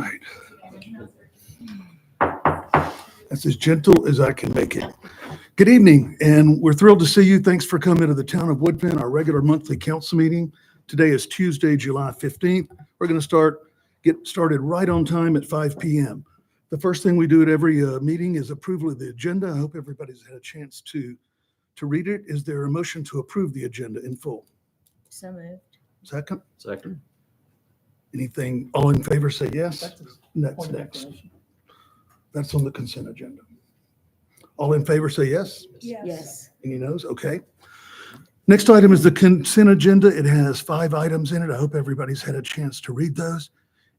right. That's as gentle as I can make it. Good evening, and we're thrilled to see you. Thanks for coming to the Town of Woodfin, our regular monthly council meeting. Today is Tuesday, July 15th. We're going to get started right on time at 5 p.m. The first thing we do at every meeting is approval of the agenda. I hope everybody's had a chance to read it. Is there a motion to approve the agenda in full? So moved. Second? Second. Anything, all in favor, say yes. That's Next. That's on the consent agenda. All in favor, say yes. Yes. Any noes? Okay. Next item is the consent agenda. It has 5 items in it. I hope everybody's had a chance to read those.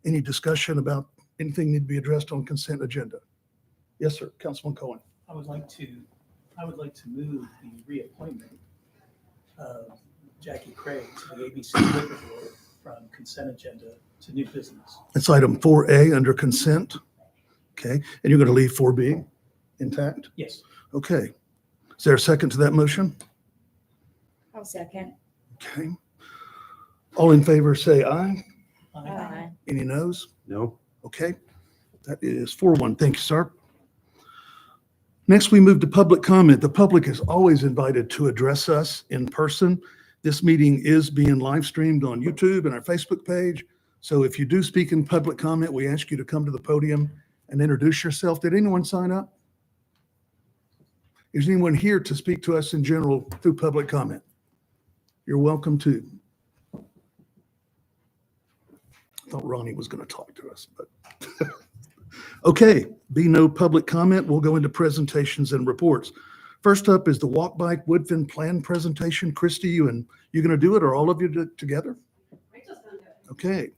Any discussion about anything need to be addressed on consent agenda? Yes, sir. Councilman Cohen. I would like to move the reappointment of Jackie Craig to the ABC Liquor Board from consent agenda to new business. That's item 4A under consent. Okay. And you're going to leave 4B intact? Yes. Okay. Is there a second to that motion? I'll second. Okay. All in favor, say aye. Aye. Any noes? No. Okay. That is 4-1. Thank you, sir. Next, we move to public comment. The public is always invited to address us in person. This meeting is being live streamed on YouTube and our Facebook page. So if you do speak in public comment, we ask you to come to the podium and introduce yourself. Did anyone sign up? Is anyone here to speak to us in general through public comment? You're welcome to. I thought Ronnie was going to talk to us, but okay, be no public comment. We'll go into presentations and reports. First up is the Walk Bike Woodfin Plan presentation. Christy, you going to do it, or all of you together? Rachel's going to do it. Okay.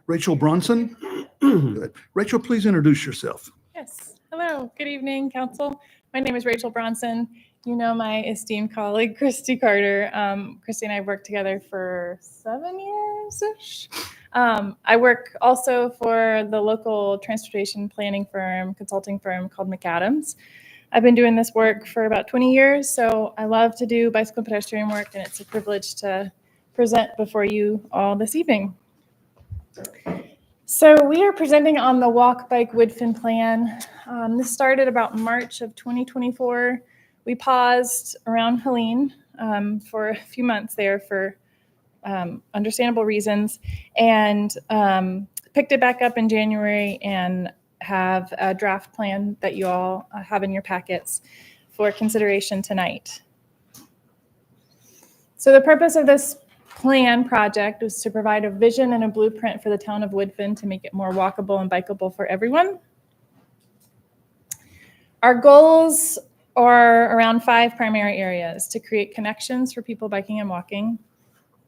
Rachel Bronson. Good. Rachel, please introduce yourself. Yes. Hello. Good evening, Council. My name is Rachel Bronson. You know my esteemed colleague, Christy Carter. Christy and I have worked together for 7 years-ish. I work also for the local transportation planning firm, consulting firm called McAdams. I've been doing this work for about 20 years, so I love to do bicycle and pedestrian work, and it's a privilege to present before you all this evening. So we are presenting on the Walk Bike Woodfin Plan. This started about March of 2024. We paused around Helene for a few months there for understandable reasons, and picked it back up in January and have a draft plan that you all have in your packets for consideration tonight. So the purpose of this plan project was to provide a vision and a blueprint for the town of Woodfin to make it more walkable and bikeable for everyone. Our goals are around 5 primary areas: to create connections for people biking and walking,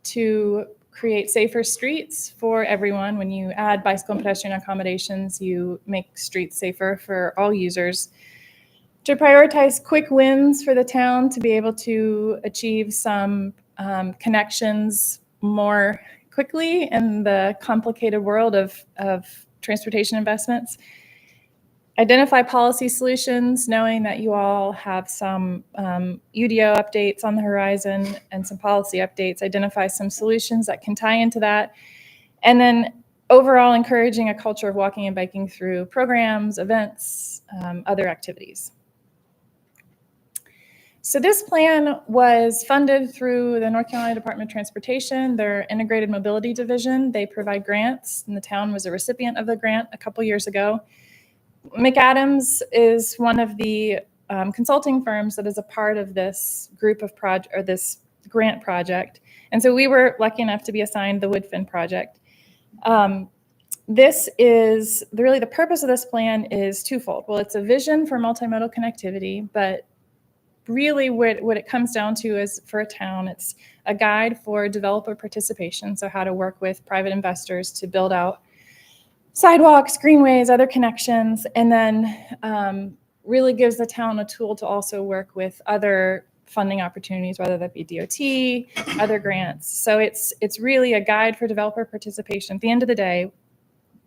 to create safer streets for everyone. When you add bicycle and pedestrian accommodations, you make streets safer for all users. To prioritize quick wins for the town to be able to achieve some connections more quickly in the complicated world of transportation investments. Identify policy solutions, knowing that you all have some UDO updates on the horizon and some policy updates. Identify some solutions that can tie into that. And then overall encouraging a culture of walking and biking through programs, events, other activities. So this plan was funded through the North Carolina Department of Transportation, their Integrated Mobility Division. They provide grants, and the town was a recipient of the grant a couple years ago. McAdams is one of the consulting firms that is a part of this group of this grant project. And so we were lucky enough to be assigned the Woodfin project. This is really the purpose of this plan is twofold. Well, it's a vision for multimodal connectivity, but really what it comes down to is, for a town, it's a guide for developer participation. So how to work with private investors to build out sidewalks, greenways, other connections, and then really gives the town a tool to also work with other funding opportunities, whether that be DOT, other grants. So it's really a guide for developer participation. At the end of the day,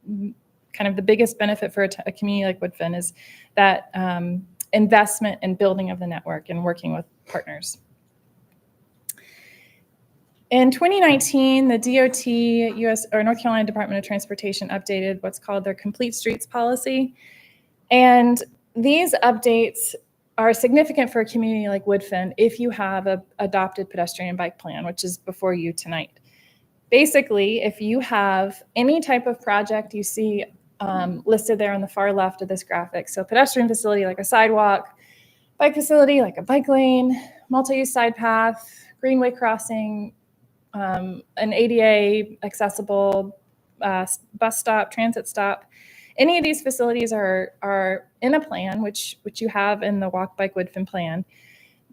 kind of the biggest benefit for a community like Woodfin is that investment and building of the network and working with partners. In 2019, the DOT, US or North Carolina Department of Transportation updated what's called their Complete Streets Policy. And these updates are significant for a community like Woodfin if you have a adopted pedestrian bike plan, which is before you tonight. Basically, if you have any type of project you see listed there on the far left of this graphic, so pedestrian facility like a sidewalk, bike facility like a bike lane, multi-use side path, greenway crossing, an ADA accessible bus stop, transit stop. Any of these facilities are in a plan, which you have in the Walk Bike Woodfin plan,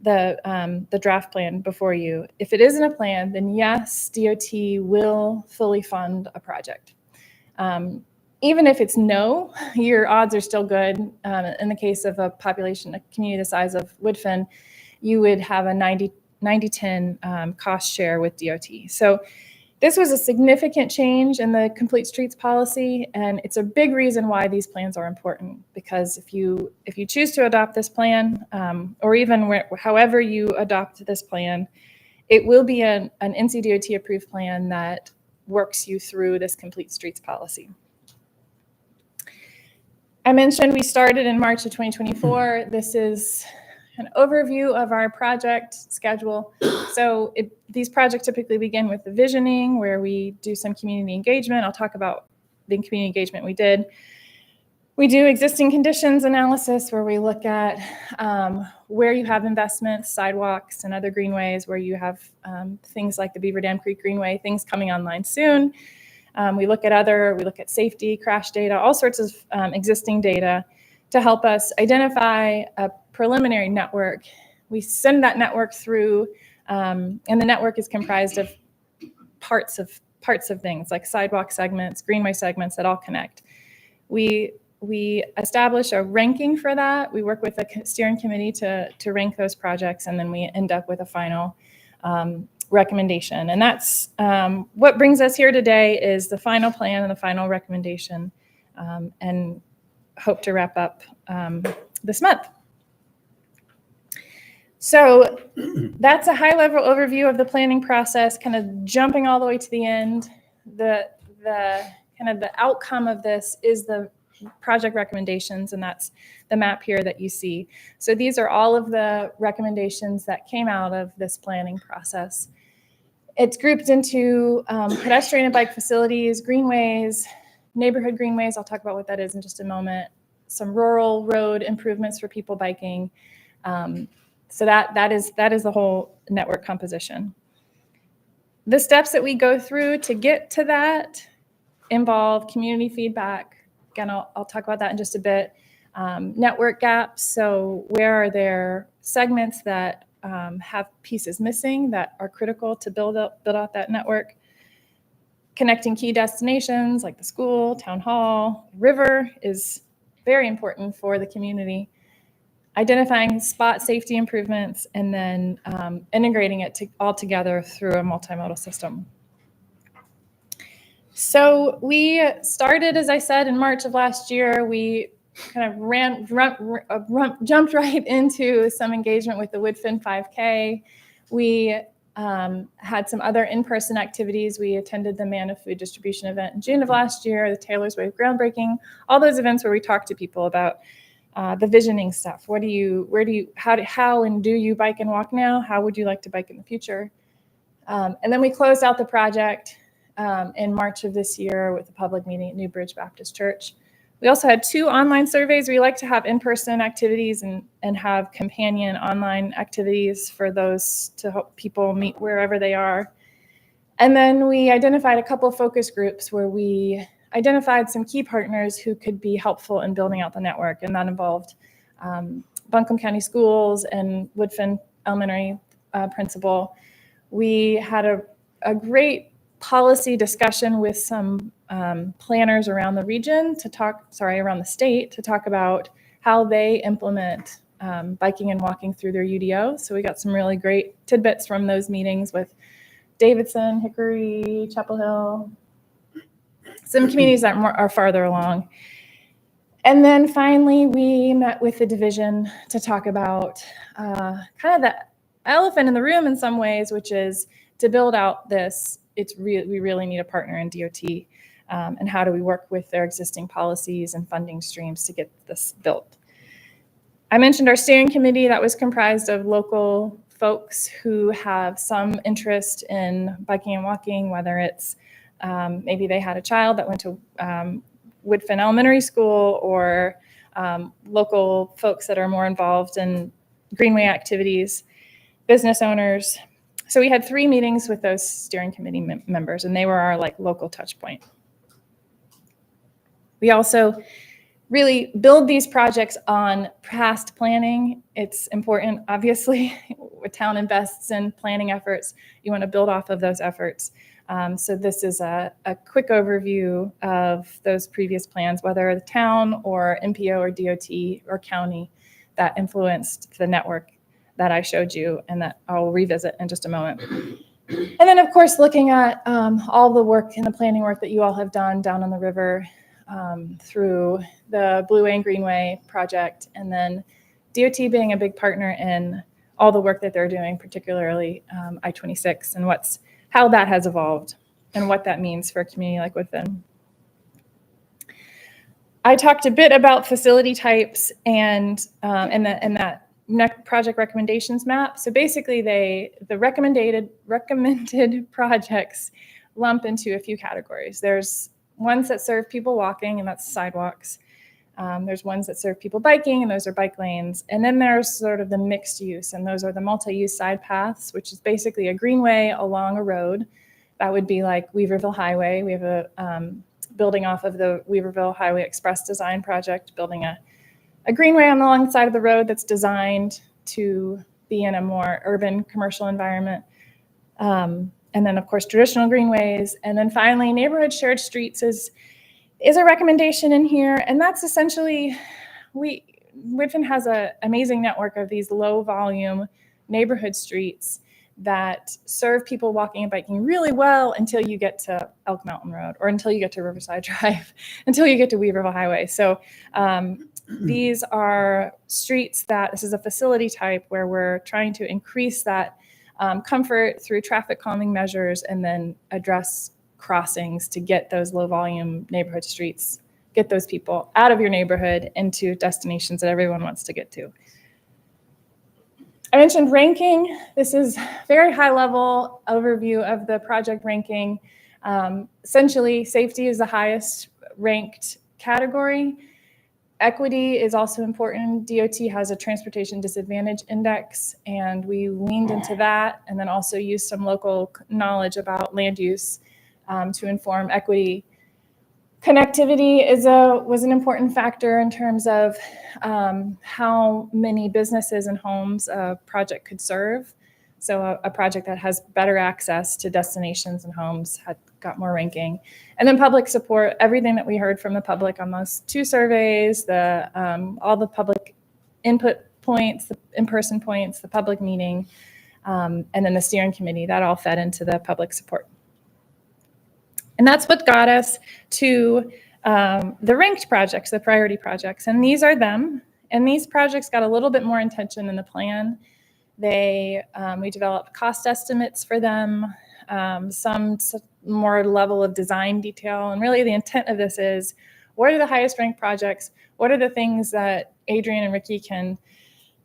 the draft plan before you. If it isn't a plan, then yes, DOT will fully fund a project. Even if it's no, your odds are still good. In the case of a population, a community the size of Woodfin, you would have a 90-10 cost share with DOT. So this was a significant change in the Complete Streets Policy, and it's a big reason why these plans are important, because if you choose to adopt this plan, or even however you adopt this plan, it will be an NCDOT approved plan that works you through this Complete Streets Policy. I mentioned we started in March of 2024. This is an overview of our project schedule. So these projects typically begin with the visioning, where we do some community engagement. I'll talk about the community engagement we did. We do existing conditions analysis, where we look at where you have investments, sidewalks, and other greenways, where you have things like the Beaver Dam Creek Greenway, things coming online soon. We look at safety, crash data, all sorts of existing data to help us identify a preliminary network. We send that network through, and the network is comprised of parts of things like sidewalk segments, greenway segments that all connect. We establish a ranking for that. We work with a steering committee to rank those projects, and then we end up with a final recommendation. And that's what brings us here today, is the final plan and the final recommendation, and hope to wrap up this month. So that's a high-level overview of the planning process, kind of jumping all the way to the end. The kind of the outcome of this is the project recommendations, and that's the map here that you see. So these are all of the recommendations that came out of this planning process. It's grouped into pedestrian and bike facilities, greenways, neighborhood greenways. I'll talk about what that is in just a moment. Some rural road improvements for people biking. So that is the whole network composition. The steps that we go through to get to that involve community feedback. Again, I'll talk about that in just a bit. Network gaps. So where are there segments that have pieces missing that are critical to build out that network? Connecting key destinations like the school, town hall, river is very important for the community. Identifying spot safety improvements, and then integrating it all together through a multimodal system. So we started, as I said, in March of last year. We kind of jumped right into some engagement with the Woodfin 5K. We had some other in-person activities. We attended the Man of Food distribution event in June of last year, the Taylor's Wave groundbreaking, all those events where we talk to people about the visioning stuff. How and do you bike and walk now? How would you like to bike in the future? And then we closed out the project in March of this year with a public meeting at New Bridge Baptist Church. We also had 2 online surveys. We like to have in-person activities and have companion online activities for those to help people meet wherever they are. And then we identified a couple of focus groups where we identified some key partners who could be helpful in building out the network. And that involved Buncombe County Schools and Woodfin Elementary principal. We had a great policy discussion with some planners around the region around the state to talk about how they implement biking and walking through their UDO. So we got some really great tidbits from those meetings with Davidson, Hickory, Chapel Hill, some communities that are farther along. And then finally, we met with the division to talk about kind of the elephant in the room in some ways, which is to build out this, we really need a partner in DOT. And how do we work with their existing policies and funding streams to get this built? I mentioned our steering committee that was comprised of local folks who have some interest in biking and walking, whether it's maybe they had a child that went to Woodfin Elementary School, or local folks that are more involved in greenway activities, business owners. So we had 3 meetings with those steering committee members, and they were our local touch point. We also really build these projects on past planning. It's important, obviously, when town invests in planning efforts, you want to build off of those efforts. So this is a quick overview of those previous plans, whether the town or MPO or DOT or county that influenced the network that I showed you and that I'll revisit in just a moment. And then, of course, looking at all the work and the planning work that you all have done down on the river, through the Blueway and Greenway project, and then DOT being a big partner in all the work that they're doing, particularly I-26, and how that has evolved and what that means for a community like Woodfin. I talked a bit about facility types and that project recommendations map. So basically, the recommended projects lump into a few categories. There's ones that serve people walking, and that's sidewalks. There's ones that serve people biking, and those are bike lanes. And then there's sort of the mixed use, and those are the multi-use side paths, which is basically a greenway along a road. That would be like Weaverville Highway. We have a building off of the Weaverville Highway Express design project, building a greenway on the long side of the road that's designed to be in a more urban commercial environment. And then, of course, traditional greenways. And then finally, neighborhood shared streets is a recommendation in here. And that's essentially, Woodfin has an amazing network of these low volume neighborhood streets that serve people walking and biking really well until you get to Elk Mountain Road, or until you get to Riverside Drive, until you get to Weaverville Highway. So these are streets this is a facility type where we're trying to increase that comfort through traffic calming measures, and then address crossings to get those low volume neighborhood streets, get those people out of your neighborhood into destinations that everyone wants to get to. I mentioned ranking. This is very high level overview of the project ranking. Essentially, safety is the highest ranked category. Equity is also important. DOT has a transportation disadvantage index, and we leaned into that, and then also used some local knowledge about land use to inform equity. Connectivity was an important factor in terms of how many businesses and homes a project could serve. So a project that has better access to destinations and homes got more ranking. And then public support, everything that we heard from the public on those 2 surveys, all the public input points, the in-person points, the public meeting, and then the steering committee, that all fed into the public support. And that's what got us to the ranked projects, the priority projects. And these are them. And these projects got a little bit more attention in the plan. We developed cost estimates for them, some more level of design detail. And really the intent of this is, what are the highest ranked projects? What are the things that Adrian and Ricky can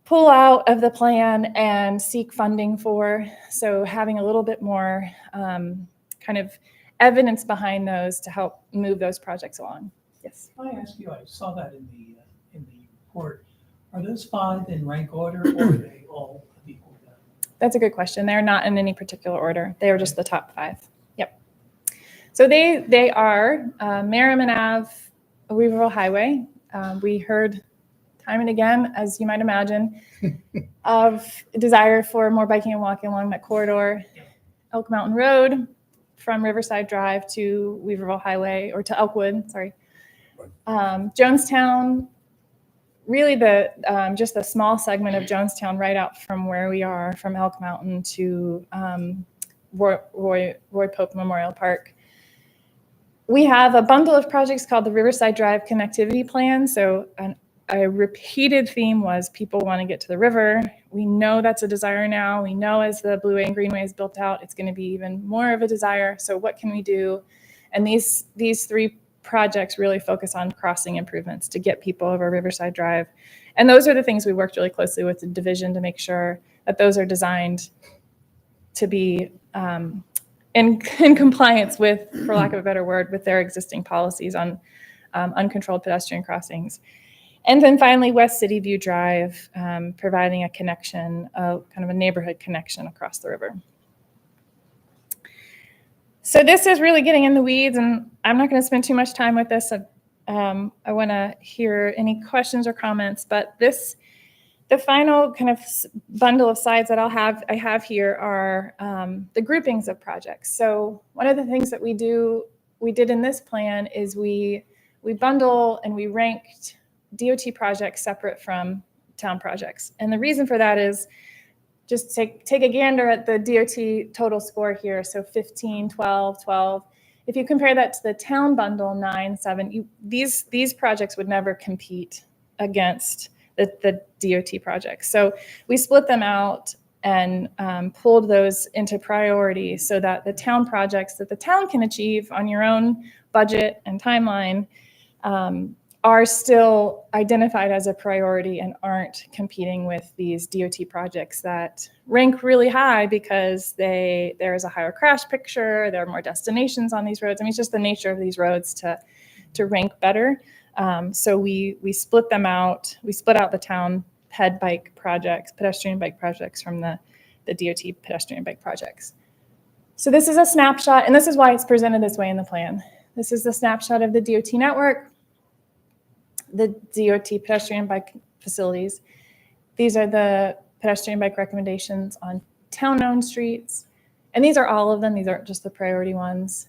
pull out of the plan and seek funding for? So having a little bit more kind of evidence behind those to help move those projects along. Yes. Can I ask you, I saw that in the report. Are those 5 in rank order, or are they all of equal value? That's a good question. They're not in any particular order. They are just the top 5. Yep. So they are Merriman Ave, Weaverville Highway. We heard time and again, as you might imagine, of desire for more biking and walking along that corridor. Elk Mountain Road from Riverside Drive to Weaverville Highway, or to Elkwood, sorry. Jonestown, really just a small segment of Jonestown right out from where we are, from Elk Mountain to Roy Pope Memorial Park. We have a bundle of projects called the Riverside Drive Connectivity Plan. So a repeated theme was people want to get to the river. We know that's a desire now. We know as the Blue Way and Greenway is built out, it's going to be even more of a desire. So what can we do? And these three projects really focus on crossing improvements to get people over Riverside Drive. And those are the things we worked really closely with the division to make sure that those are designed to be in compliance with, for lack of a better word, with their existing policies on uncontrolled pedestrian crossings. And then finally, West City View Drive, providing a connection, kind of a neighborhood connection across the river. So this is really getting in the weeds, and I'm not going to spend too much time with this. I want to hear any questions or comments, but the final kind of bundle of slides that I have here are the groupings of projects. So one of the things that we did in this plan is we bundle and we ranked DOT projects separate from town projects. And the reason for that is just take a gander at the DOT total score here. So 15, 12, 12. If you compare that to the town bundle, 9, 7, these projects would never compete against the DOT projects. So we split them out and pulled those into priority so that the town projects that the town can achieve on your own budget and timeline are still identified as a priority and aren't competing with these DOT projects that rank really high because there is a higher crash picture, there are more destinations on these roads. I mean, it's just the nature of these roads to rank better. So we split them out. We split out the town pedestrian bike projects from the DOT pedestrian bike projects. So this is a snapshot, and this is why it's presented this way in the plan. This is the snapshot of the DOT network, the DOT pedestrian bike facilities. These are the pedestrian bike recommendations on town-owned streets. And these are all of them. These aren't just the priority ones.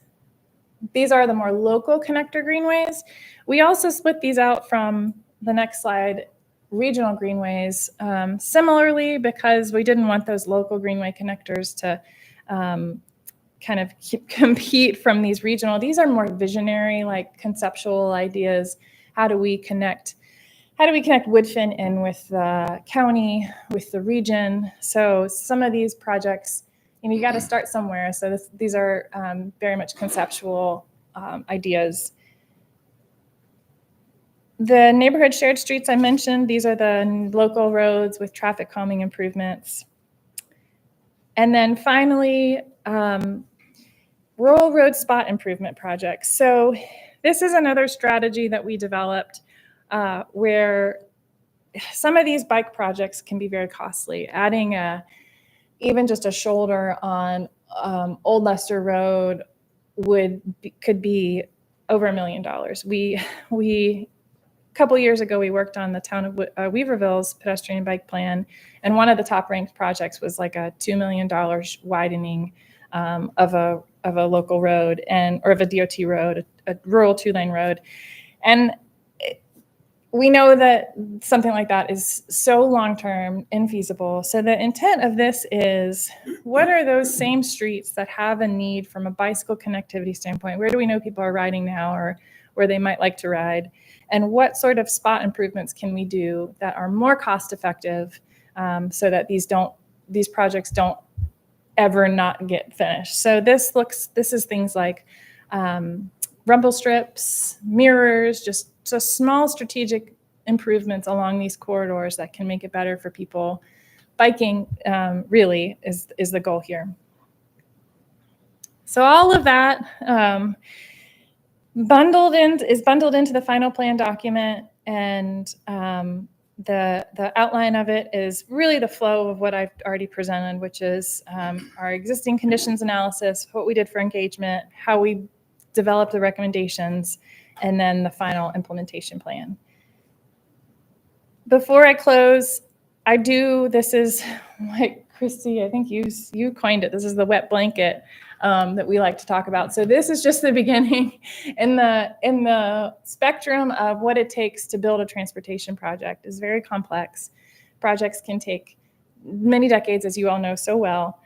These are the more local connector greenways. We also split these out from the next slide, regional greenways, similarly because we didn't want those local greenway connectors to kind of compete from these regional. These are more visionary, like conceptual ideas. How do we connect Woodfin in with the county, with the region? So some of these projects, you got to start somewhere. So these are very much conceptual ideas. The neighborhood shared streets I mentioned, these are the local roads with traffic calming improvements. And then finally, rural road spot improvement projects. So this is another strategy that we developed where some of these bike projects can be very costly. Adding even just a shoulder on Old Leicester Road could be over $1 million. We a couple years ago, we worked on the town of Weaverville's pedestrian bike plan, and one of the top ranked projects was like a $2 million widening of a local road or of a DOT road, a rural 2-lane road. And we know that something like that is so long-term infeasible. So the intent of this is, what are those same streets that have a need from a bicycle connectivity standpoint? Where do we know people are riding now or where they might like to ride? And what sort of spot improvements can we do that are more cost-effective so that these projects don't ever not get finished? So this is things like rumble strips, mirrors, just small strategic improvements along these corridors that can make it better for people. Biking really is the goal here. So all of that is bundled into the final plan document, and the outline of it is really the flow of what I've already presented, which is our existing conditions analysis, what we did for engagement, how we developed the recommendations, and then the implementation plan. Before I close, this is like Christy, I think you coined it. This is the wet blanket that we like to talk about. So this is just the beginning in the spectrum of what it takes to build a transportation project. Is very complex. Projects can take many decades, as you all know so well.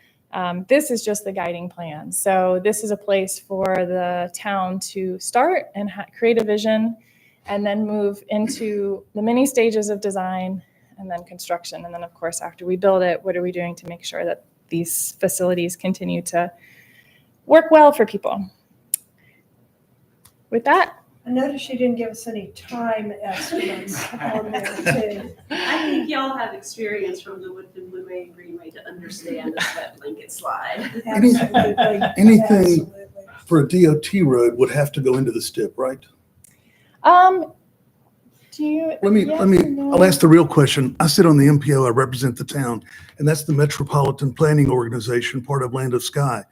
This is just the guiding plan. So this is a place for the town to start and create a vision, and then move into the many stages of design and then construction. And then, of course, after we build it, what are we doing to make sure that these facilities continue to work well for people? With that, I noticed you didn't give us any time estimates on there too. I think y'all have experience from the Woodfin Blueway and Greenway to understand a wet blanket slide. Absolutely. Anything Absolutely. for a DOT road would have to go into the STIP, right? do you? Let me, I'll ask the real question. I sit on the MPO, I represent the town, and that's the Metropolitan Planning Organization, part of Land of Sky.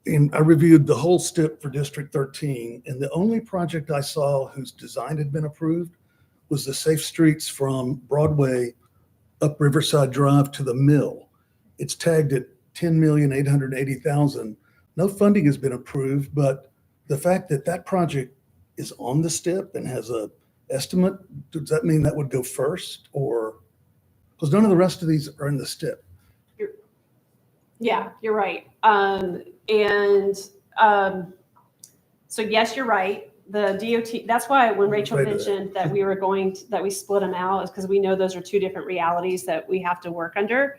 And I reviewed the whole STIP for District 13, and the only project I saw whose design had been approved was the safe streets from Broadway up Riverside Drive to the mill. It's tagged at $10,880,000. No funding has been approved, but the fact that that project is on the STIP and has a estimate, does that mean that would go first, or, because none of the rest of these are in the STIP? Yeah, you're right. So yes, you're right. The DOT, that's why when Rachel Right. mentioned that we were that we split them out, is because we know those are two different realities that we have to work under.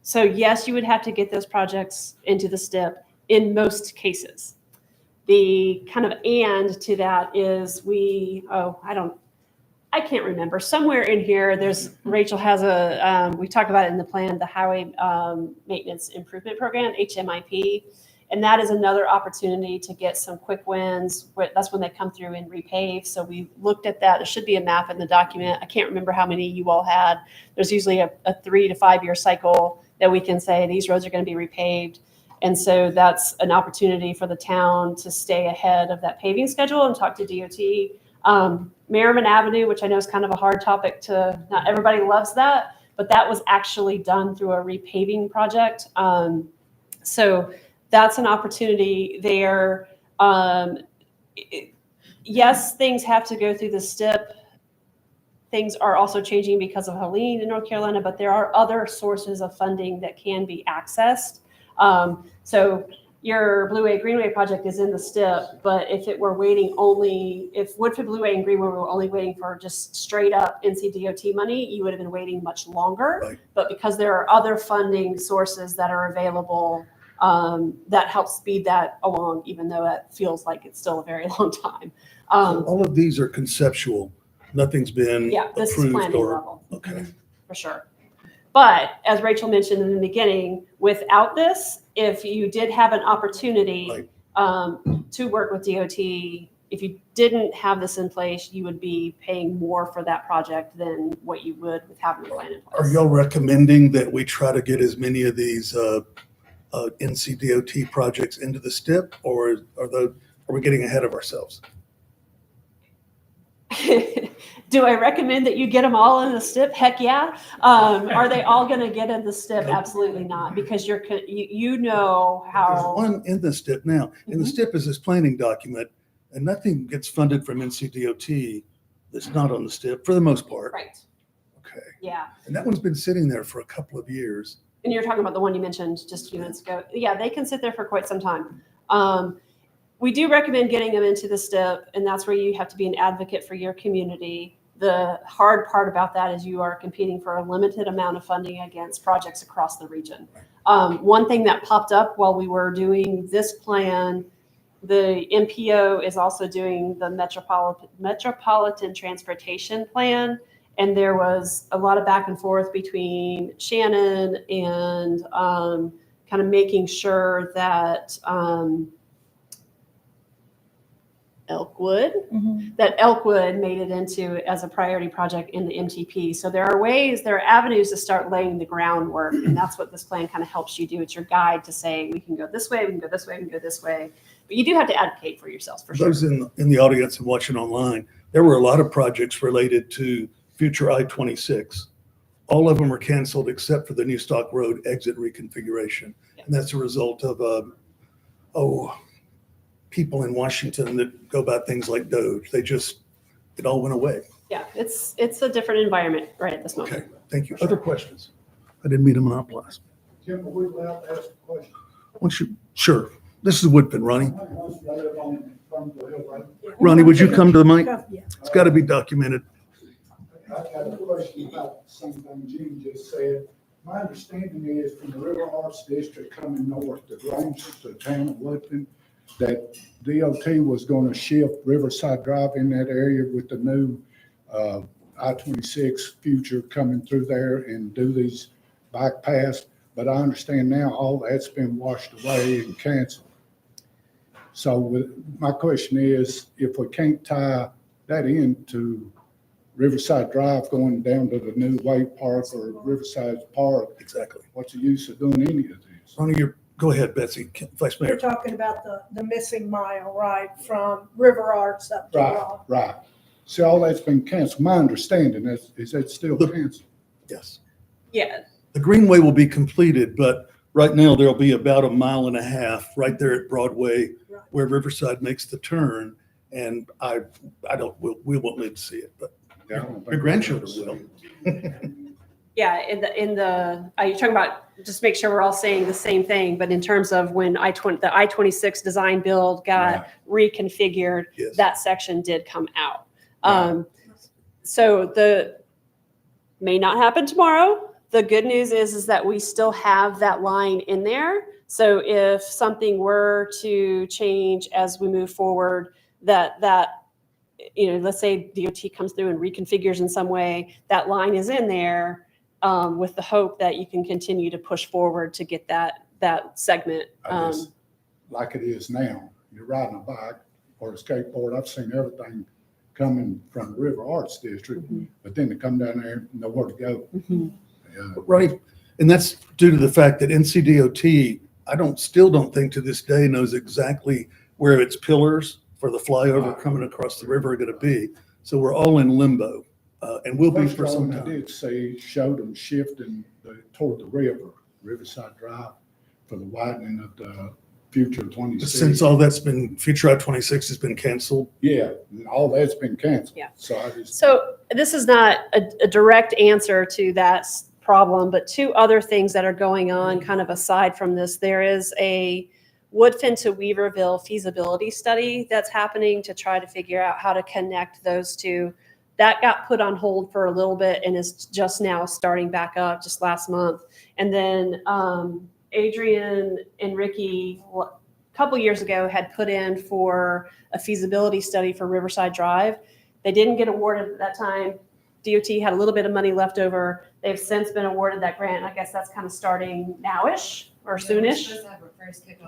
So yes, you would have to get those projects into the STIP in most cases. The kind of and to that is I can't remember. Somewhere in here, Rachel has we talk about it in the plan, the Highway Maintenance Improvement Program, HMIP. And that is another opportunity to get some quick wins. That's when they come through and repave. So we looked at that. There should be a map in the document. I can't remember how many you all had. There's usually a 3 to 5 year cycle that we can say these roads are going to be repaved. And so that's an opportunity for the town to stay ahead of that paving schedule and talk to DOT. Merriman Avenue, which I know is kind of a hard topic not everybody loves that, but that was actually done through a repaving project. So that's an opportunity there. Yes, things have to go through the STIP. Things are also changing because of Helene in North Carolina, but there are other sources of funding that can be accessed. So your Blueway Greenway project is in the STIP, but if it were if Woodfin Blueway and Greenway were only waiting for just straight up NCDOT money, you would have been waiting much longer. Right. But because there are other funding sources that are available, that helps speed that along, even though it feels like it's still a very long time. So all of these are conceptual. Nothing's been This is approved planning or, level. okay. For sure. But as Rachel mentioned in the beginning, without this, if you did have an opportunity to work with DOT, if you didn't have this in place, you would be paying more for that project than what you would with having a plan in place. Are y'all recommending that we try to get as many of these NCDOT projects into the STIP, or are we getting ahead of ourselves? Do I recommend that you get them all in the STIP? Heck yeah. Are they all going to get in the STIP? Nope. Absolutely not, because you know There's how. one in the STIP now. In the STIP is this planning document, and nothing gets funded from NCDOT that's not on the STIP for the most part. Right. Okay. Yeah. And that one's been sitting there for a couple of years. And you're talking about the one you mentioned just a few minutes ago. Yeah, they can sit there for quite some time. We do recommend getting them into the STIP, and that's where you have to be an advocate for your community. The hard part about that is you are competing for a limited amount of funding against projects across the region. One thing that popped up while we were doing this plan, the MPO is also doing the Metropolitan Transportation Plan. And there was a lot of back and forth between Shannon and kind of making sure that Elkwood made it into as a priority project in the MTP. So there are avenues to start laying the groundwork, and that's what this plan kind of helps you do. It's your guide to say, we can go this way, we can go this way, we can go this way. But you do have to advocate for yourselves, for sure. Those in the audience and watching online, there were a lot of projects related to future I-26. All of them were canceled except for the New Stock Road exit reconfiguration. Yeah. And that's a result of, people in Washington that go about things like DOGE. It all went away. Yeah, it's a different environment right at this moment. Okay, thank you. Other questions? I didn't mean to monopolize. Jim, are we allowed to ask a question? Sure. This is Woodfin, Ronnie. I live on from the hill, right? Ronnie, would you come to the mic? Yeah. It's got to be documented. I got a question about something Jim just said. My understanding is from the River Arts District coming north to Grange to the town of Woodfin, that DOT was gonna shift Riverside Drive in that area with the new I-26 future coming through there and do these bike paths. But I understand now all that's been washed away and canceled. So my question is, if we can't tie that into Riverside Drive going down to the new Wade Park or Riverside Park, Exactly. what's the use of doing any of this? Ronnie, go ahead, Betsy, Vice You're Mayor. talking about the missing mile, right, from River Arts up to Right, Raw. right. See, all that's been canceled. My understanding is that still canceled? Yes. Yeah, The Greenway will be completed, but right now there'll be about 1.5 miles right there at Broadway Right. where Riverside makes the turn. And I don't, we won't live to see it, but Yeah, I don't think your grandchildren will. yeah, you're talking about, just make sure we're all saying the same thing, but in terms of when the I-26 design build got reconfigured, Yes. that section did come out. Right. So may not happen tomorrow. The good news is that we still have that line in there. So if something were to change as we move forward, that let's say DOT comes through and reconfigures in some way, that line is in there with the hope that you can continue to push forward to get that segment. I guess like it is now, you're riding a bike or a skateboard. I've seen everything coming from the River Arts District, but then they come down there, nowhere to go. Yeah. Right. And that's due to the fact that NCDOT, still don't think to this day knows exactly where its pillars for the flyover coming across the river are going to be. So we're all in limbo, and we'll be First for some drawing I time. did see showed them shifting toward the river, Riverside Drive, for the widening of the future But 26. since all that's been, future I-26 has been canceled, Yeah, and all that's been canceled. Yeah. So I just. So this is not a direct answer to that problem, but two other things that are going on kind of aside from this. There is a Woodfin to Weaverville feasibility study that's happening to try to figure out how to connect those two. That got put on hold for a little bit and is just now starting back up just last month. And then Adrian and Ricky, a couple years ago, had put in for a feasibility study for Riverside Drive. They didn't get awarded at that time. DOT had a little bit of money left over. They've since been awarded that grant. I guess that's kind of starting nowish or soonish. I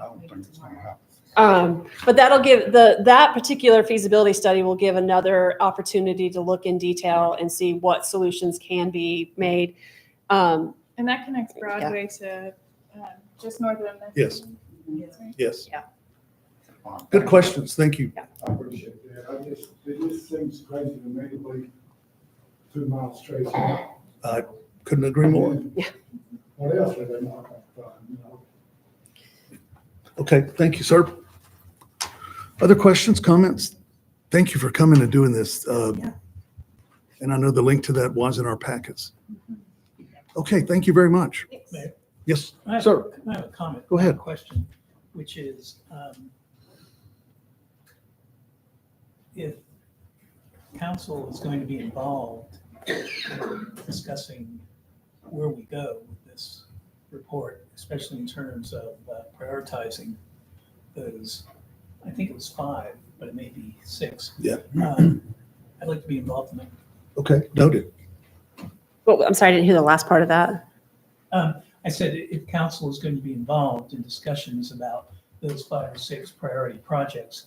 don't think it's gonna happen. But that'll give that particular feasibility study will give another opportunity to look in detail and see what solutions can be made. And that connects Broadway to just north of them. Yes. yes. Yeah. Good questions. Thank you. I appreciate that. It just seems crazy to me to be 2 miles straight. I couldn't agree more. What else are they not gonna find, you know? Okay, thank you, sir. Other questions, comments? Thank you for coming and doing this. And I know the link to that was in our packets. Okay, thank you very much. Mayor? Yes, I have sir. a comment. Go ahead. A question, which is, if council is going to be involved in discussing where we go with this report, especially in terms of prioritizing those, I think it was 5, but it may be 6. Yeah. I'd like to be involved in that. Okay, noted. Well, I'm sorry, I didn't hear the last part of that. I said if council is going to be involved in discussions about those 5 or 6 priority projects,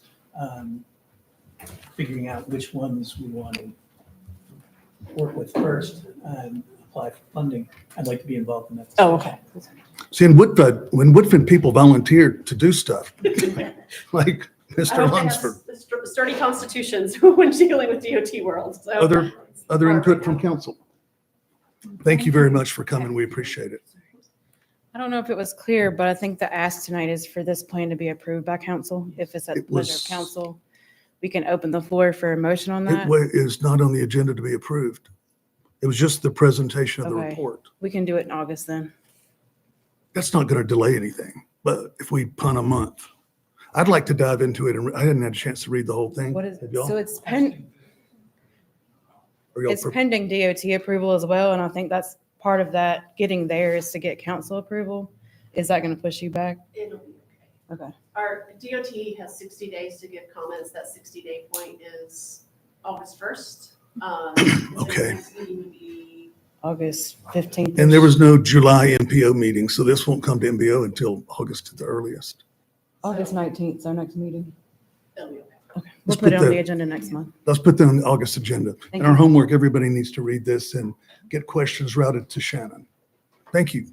figuring out which ones we want to work with first and apply for funding, I'd like to be involved in that. Oh, discussion. okay. See, when Woodfin people volunteered to do stuff, like I Mr. hope they Lunsford, have sturdy constitutions when dealing with DOT world. So. other input from council. Thank you very much for coming. We appreciate it. I don't know if it was clear, but I think the ask tonight is for this plan to be approved by council. If it's at the It pleasure was- of council, we can open the floor for a motion on It that. is not on the agenda to be approved. It was just the presentation of the Okay. report. We can do it in August then. That's not going to delay anything, but if we punt a month, I'd like to dive into it, and I hadn't had a chance to read the whole thing. What is, Have y'all? so it's pen, Or y'all It's pending DOT approval as well, and I think that's part of that, getting there is to get council approval. Is that going to push you back? It'll be okay. Okay. Our DOT has 60 days to give comments. That 60-day point is August 1st. Okay. The next meeting would be August 15th. And there was no July MPO meeting, so this won't come to MPO until August at the earliest. August 19th, our next meeting. it'll be okay. Okay. Let's We'll put it put on that- the agenda next month. Let's put that on the August agenda. Thank And our you. homework, everybody needs to read this and get questions routed to Shannon. Thank you.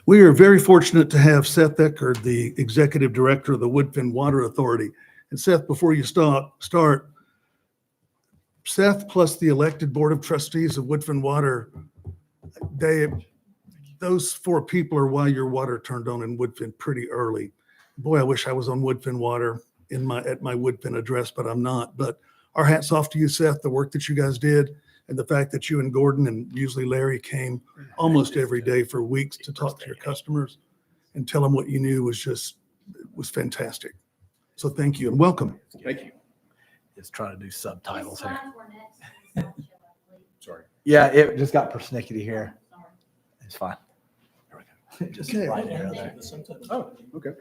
We are very fortunate to have Seth Eckerd, the Executive Director of the Woodfin Water Authority. And Seth, before you start, Seth plus the elected Board of Trustees of Woodfin Water, those four people are why your water turned on in Woodfin pretty early. Boy, I wish I was on Woodfin Water at my Woodfin address, but I'm not. But our hats off to you, Seth, the work that you guys did, and the fact that you and Gordon and usually Larry came almost every day for weeks to talk to your customers and tell them what you knew was fantastic. So thank you and welcome. Thank you. Just trying to do subtitles here. Sorry. Yeah, it just got persnickety here. It's fine. There we go. Just Okay. right there. Oh, okay.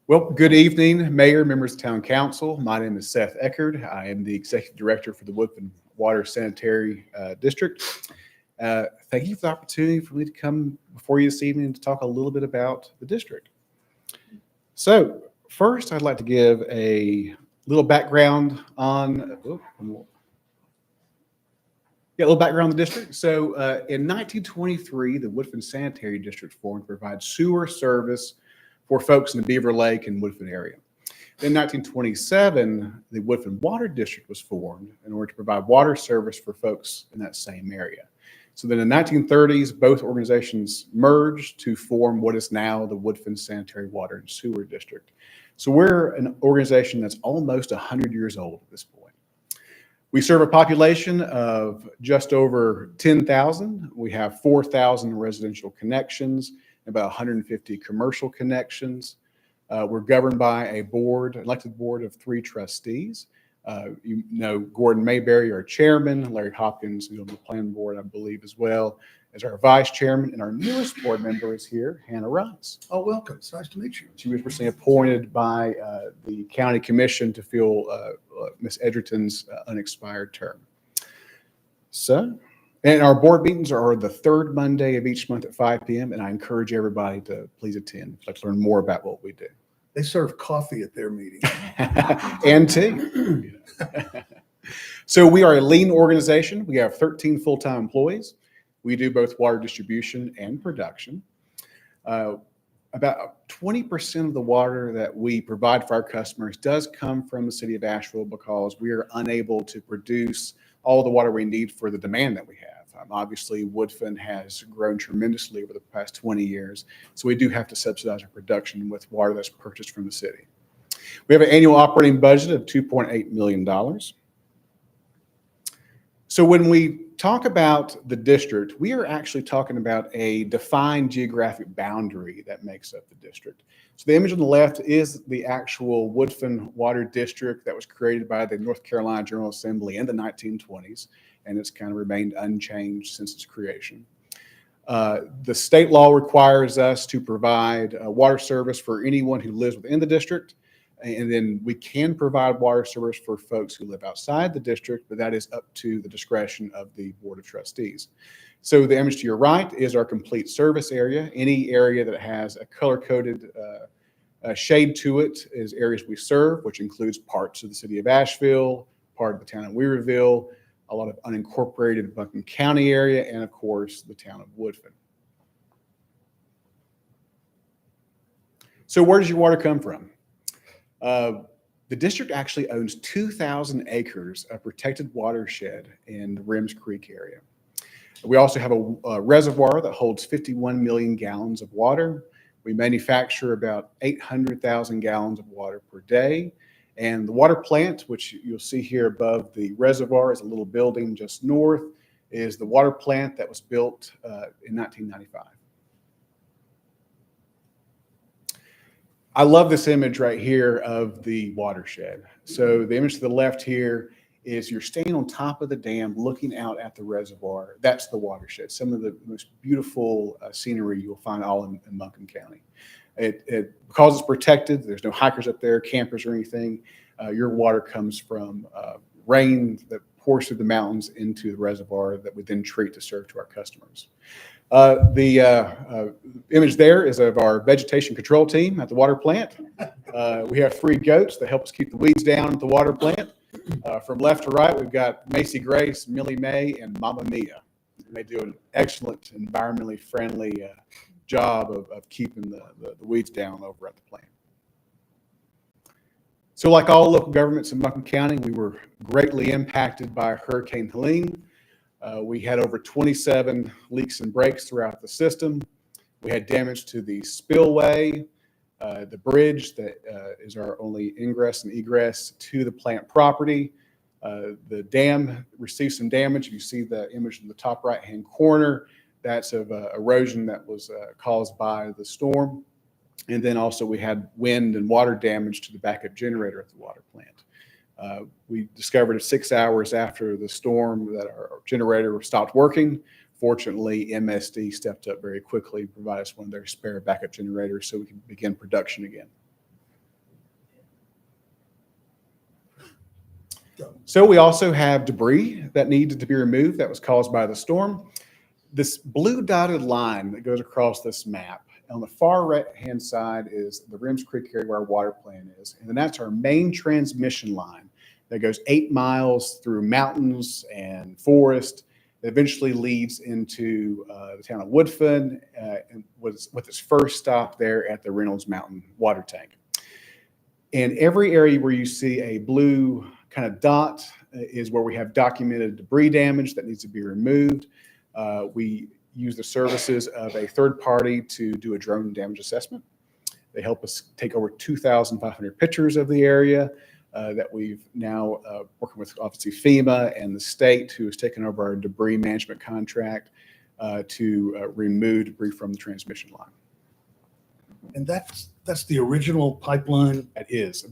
Well, good evening, Mayor, members of Town Council. My name is Seth Eckerd. I am the Executive Director for the Woodfin Water Sanitary District. Thank you for the opportunity for me to come before you this evening to talk a little bit about the district. So first, I'd like to give a little background on, a little background on the district. So in 1923, the Woodfin Sanitary District formed to provide sewer service for folks in the Beaver Lake and Woodfin area. In 1927, the Woodfin Water District was formed in order to provide water service for folks in that same area. So then in the 1930s, both organizations merged to form what is now the Woodfin Sanitary Water and Sewer District. So we're an organization that's almost 100 years old at this point. We serve a population of just over 10,000. We have 4,000 residential connections, about 150 commercial connections. We're governed by a elected board of 3 trustees. You know Gordon Mayberry, our chairman, Larry Hopkins, who's on the planning board, I believe, as well, as our vice chairman, and our newest board member is here, Hannah Rice. Oh, welcome. It's nice to meet you. She was recently appointed by the county commission to fill Ms. Edgerton's unexpired term. So, and our board meetings are the 3rd Monday of each month at 5 p.m. And I encourage everybody to please attend if you'd like to learn more about what we do. They serve coffee at their meeting. And tea. So we are a lean organization. We have 13 full-time employees. We do both water distribution and production. About 20% of the water that we provide for our customers does come from the city of Asheville because we are unable to produce all the water we need for the demand that we have. Obviously, Woodfin has grown tremendously over the past 20 years, so we do have to subsidize our production with water that's purchased from the city. We have an annual operating budget of $2.8 million. So when we talk about the district, we are actually talking about a defined geographic boundary that makes up the district. So the image on the left is the actual Woodfin Water District that was created by the North Carolina General Assembly in the 1920s, and it's kind of remained unchanged since its creation. The state law requires us to provide water service for anyone who lives within the district. And then we can provide water service for folks who live outside the district, but that is up to the discretion of the Board of Trustees. So the image to your right is our complete service area. Any area that has a color-coded shade to it is areas we serve, which includes parts of the city of Asheville, part of the town of Weaverville, a lot of unincorporated Buncombe County area, and of course, the town of Woodfin. So where does your water come from? The district actually owns 2,000 acres of protected watershed in the Rims Creek area. We also have a reservoir that holds 51 million gallons of water. We manufacture about 800,000 gallons of water per day. And the water plant, which you'll see here above the reservoir, is a little building just north, is the water plant that was built in 1995. I love this image right here of the watershed. So the image to the left here is you're standing on top of the dam looking out at the reservoir. That's the watershed. Some of the most beautiful scenery you'll find all in Buncombe County. Because it's protected, there's no hikers up there, campers or anything. Your water comes from rain that pours through the mountains into the reservoir that we then treat to serve to our customers. The image there is of our vegetation control team at the water plant. We have 3 goats that help us keep the weeds down at the water plant. From left to right, we've got Macy Grace, Millie Mae, and Mama Mia. And they do an excellent, environmentally friendly job of keeping the weeds down over at the plant. So like all local governments in Buncombe County, we were greatly impacted by Hurricane Helene. We had over 27 leaks and breaks throughout the system. We had damage to the spillway, the bridge that is our only ingress and egress to the plant property. The dam received some damage. You see the image in the top right-hand corner. That's of erosion that was caused by the storm. And then also we had wind and water damage to the backup generator at the water plant. We discovered 6 hours after the storm that our generator stopped working. Fortunately, MSD stepped up very quickly and provided us one of their spare backup generators so we could begin production again. So we also have debris that needed to be removed that was caused by the storm. This blue dotted line that goes across this map, on the far right-hand side is the Rims Creek area where our water plant is. And then that's our main transmission line that goes 8 miles through mountains and forest that eventually leads into the town of Woodfin and with its first stop there at the Reynolds Mountain water tank. In every area where you see a blue kind of dot is where we have documented debris damage that needs to be removed. We use the services of a third party to do a drone damage assessment. They help us take over 2,500 pictures of the area that we've now working with obviously FEMA and the state, who has taken over our debris management contract to remove debris from the transmission line. And that's the original pipeline. That is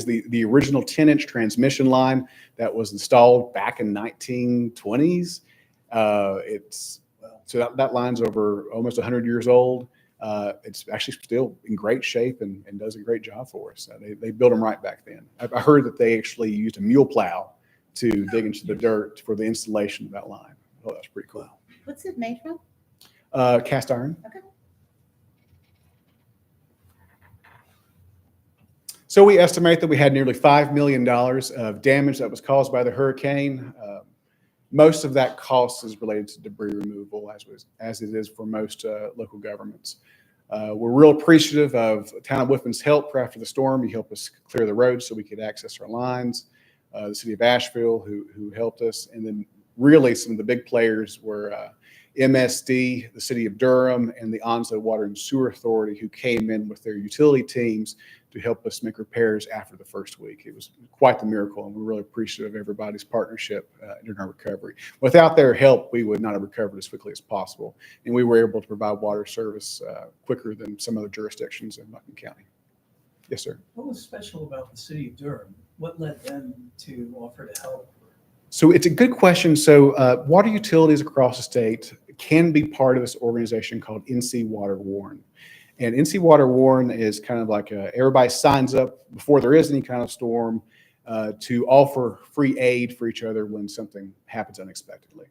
the original 10-inch transmission line that was installed back in 1920s. So that line's over almost 100 years old. It's actually still in great shape and does a great job for us. They built them right back then. I heard that they actually used a mule plow to dig into the dirt for the installation of that line. Oh, that's pretty cool. What's it made from? Cast iron. Okay. So we estimate that we had nearly $5 million of damage that was caused by the hurricane. Most of that cost is related to debris removal, as it is for most local governments. We're real appreciative of Town of Woodfin's help after the storm. He helped us clear the roads so we could access our lines. The city of Asheville, who helped us, and then really some of the big players were MSD, the city of Durham, and the Onslow Water and Sewer Authority, who came in with their utility teams to help us make repairs after the first week. It was quite the miracle, and we're really appreciative of everybody's partnership during our recovery. Without their help, we would not have recovered as quickly as possible, and we were able to provide water service quicker than some other jurisdictions in Buncombe County. Yes, sir. What was special about the city of Durham? What led them to offer to help? So it's a good question. So water utilities across the state can be part of this organization called NC Water Warren. And NC Water Warren is kind of like everybody signs up before there is any kind of storm to offer free aid for each other when something happens unexpectedly.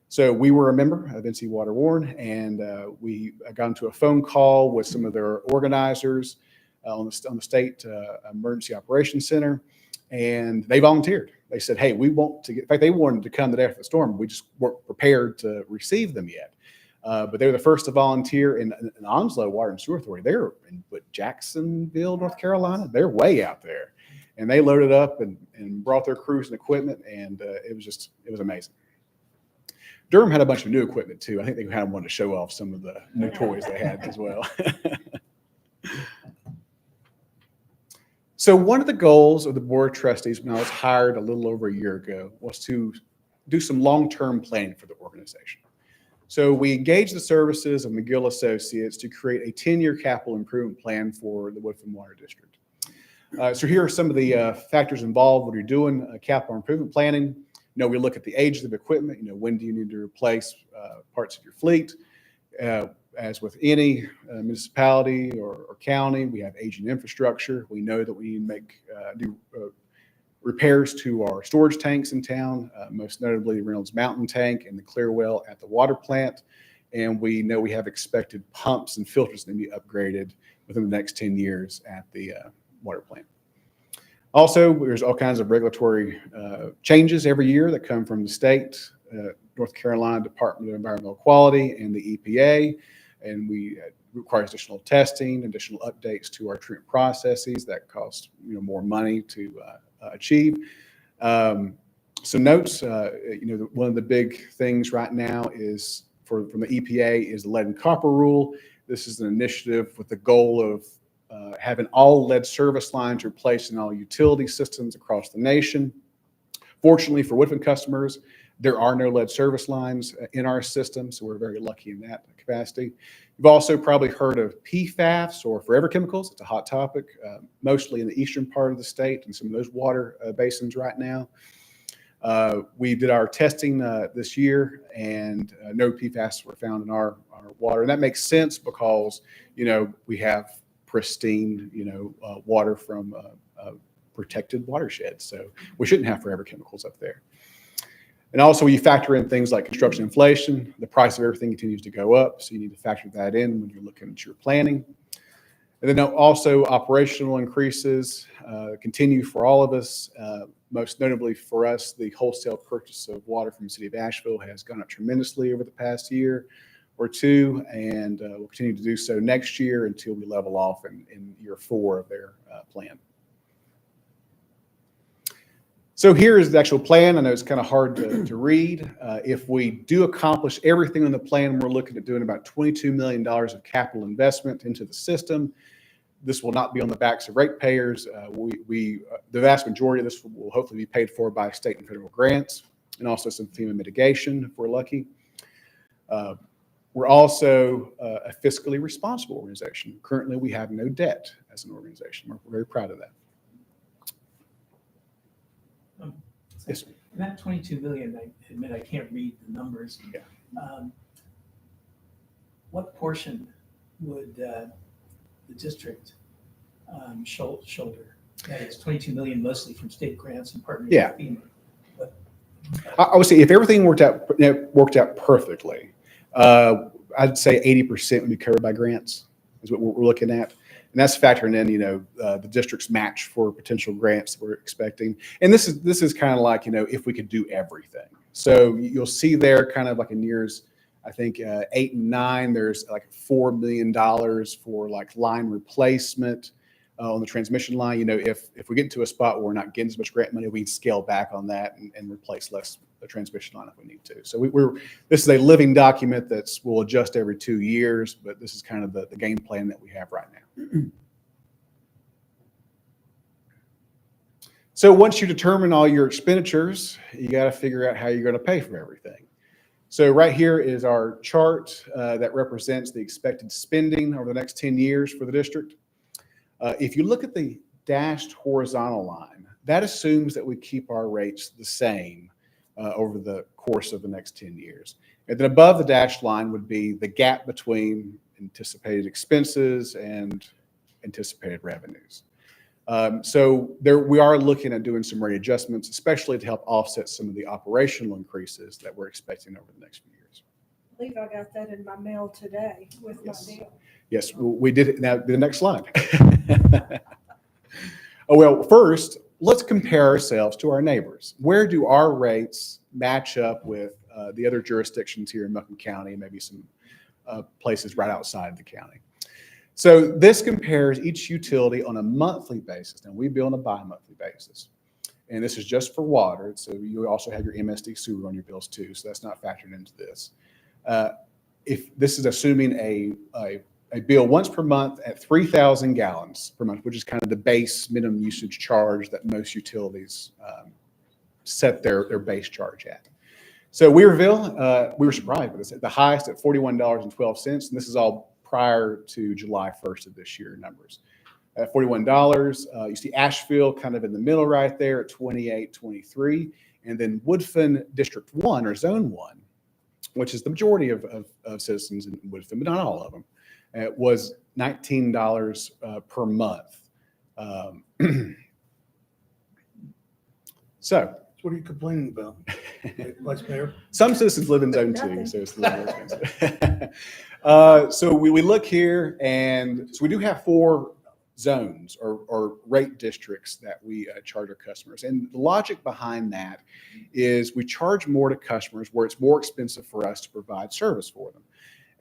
So we were a member of NC Water Warren, and we got into a phone call with some of their organizers on the state emergency operations center, and they volunteered. They said, hey, we want to get, in fact, they wanted to come the day after the storm. We just weren't prepared to receive them yet. But they were the first to volunteer in Onslow Water and Sewer Authority. They're in Jacksonville, North Carolina. They're way out there. And they loaded up and brought their crews and equipment, and it was amazing. Durham had a bunch of new equipment too. I think they kind of wanted to show off some of the new toys they had as well. So one of the goals of the Board of Trustees when I was hired a little over a year ago was to do some long-term planning for the organization. So we engaged the services of McGill Associates to create a 10-year capital improvement plan for the Woodfin Water District. So here are some of the factors involved when you're doing capital improvement planning. We look at the age of the equipment. When do you need to replace parts of your fleet? As with any municipality or county, we have aging infrastructure. We know that we need to do repairs to our storage tanks in town, most notably the Reynolds Mountain tank and the clear well at the water plant. And we know we have expected pumps and filters that need to be upgraded within the next 10 years at the water plant. Also, there's all kinds of regulatory changes every year that come from the state, North Carolina Department of Environmental Quality and the EPA, and we require additional testing, additional updates to our treatment processes that cost more money to achieve. Some notes, one of the big things right now is from the EPA is the lead and copper rule. This is an initiative with the goal of having all lead service lines replaced in all utility systems across the nation. Fortunately for Woodfin customers, there are no lead service lines in our system, so we're very lucky in that capacity. You've also probably heard of PFAS or forever chemicals. It's a hot topic, mostly in the eastern part of the state and some of those water basins right now. We did our testing this year, and no PFAS were found in our water. And that makes sense because, we have pristine, water from protected watersheds. So we shouldn't have forever chemicals up there. And also you factor in things like construction inflation, the price of everything continues to go up. So you need to factor that in when you're looking at your planning. And then also operational increases continue for all of us. Most notably for us, the wholesale purchase of water from the city of Asheville has gone up tremendously over the past year or two, and we'll continue to do so next year until we level off in year 4 of their plan. So here is the actual plan. I know it's kind of hard to read. If we do accomplish everything in the plan, we're looking at doing about $22 million of capital investment into the system. This will not be on the backs of ratepayers. The vast majority of this will hopefully be paid for by state and federal grants, and also some FEMA mitigation if we're lucky. We're also a fiscally responsible organization. Currently, we have no debt as an organization. We're very proud of that. Yes, sir. And that 22 million, I admit I can't read the numbers. Yeah. What portion would the district shoulder? That is 22 million, mostly from state grants and partnering Yeah. with FEMA. But I would say if everything worked out perfectly, I'd say 80% would be covered by grants is what we're looking at. And that's factoring in, the district's match for potential grants that we're expecting. And this is kind of like, if we could do everything. So you'll see there kind of like in years, I think 8 and 9, there's like $4 million for like line replacement on the transmission line. If we get to a spot where we're not getting as much grant money, we can scale back on that and replace less the transmission line if we need to. So this is a living document that's will adjust every 2 years, but this is kind of the game plan that we have right now. So once you determine all your expenditures, you got to figure out how you're going to pay for everything. So right here is our chart that represents the expected spending over the next 10 years for the district. If you look at the dashed horizontal line, that assumes that we keep our rates the same over the course of the next 10 years. And then above the dashed line would be the gap between anticipated expenses and anticipated revenues. So we are looking at doing some rate adjustments, especially to help offset some of the operational increases that we're expecting over the next few years. I believe I got that in my mail today with my deal. Yes, we did it. Now the next slide. Oh, well, first, let's compare ourselves to our neighbors. Where do our rates match up with the other jurisdictions here in Buncombe County and maybe some places right outside the county? So this compares each utility on a monthly basis. Now we bill on a bi-monthly basis. And this is just for water. So you also have your MSD sewer on your bills too. So that's not factored into this. If this is assuming a bill once per month at 3,000 gallons per month, which is kind of the base minimum usage charge that most utilities set their base charge at. So Weaverville, we were surprised with this, at the highest at $41.12. And this is all prior to July 1st of this year numbers. at $41. You see Asheville kind of in the middle right there at $28.23. And then Woodfin District 1 or Zone 1, which is the majority of citizens in Woodfin, but not all of them, was $19 per month. So What are you complaining about, Vice Mayor? some citizens live in Zone 2, Nothing. so it's a little more expensive. So we look here, and so we do have 4 zones or rate districts that we charge our customers. And the logic behind that is we charge more to customers where it's more expensive for us to provide service for them.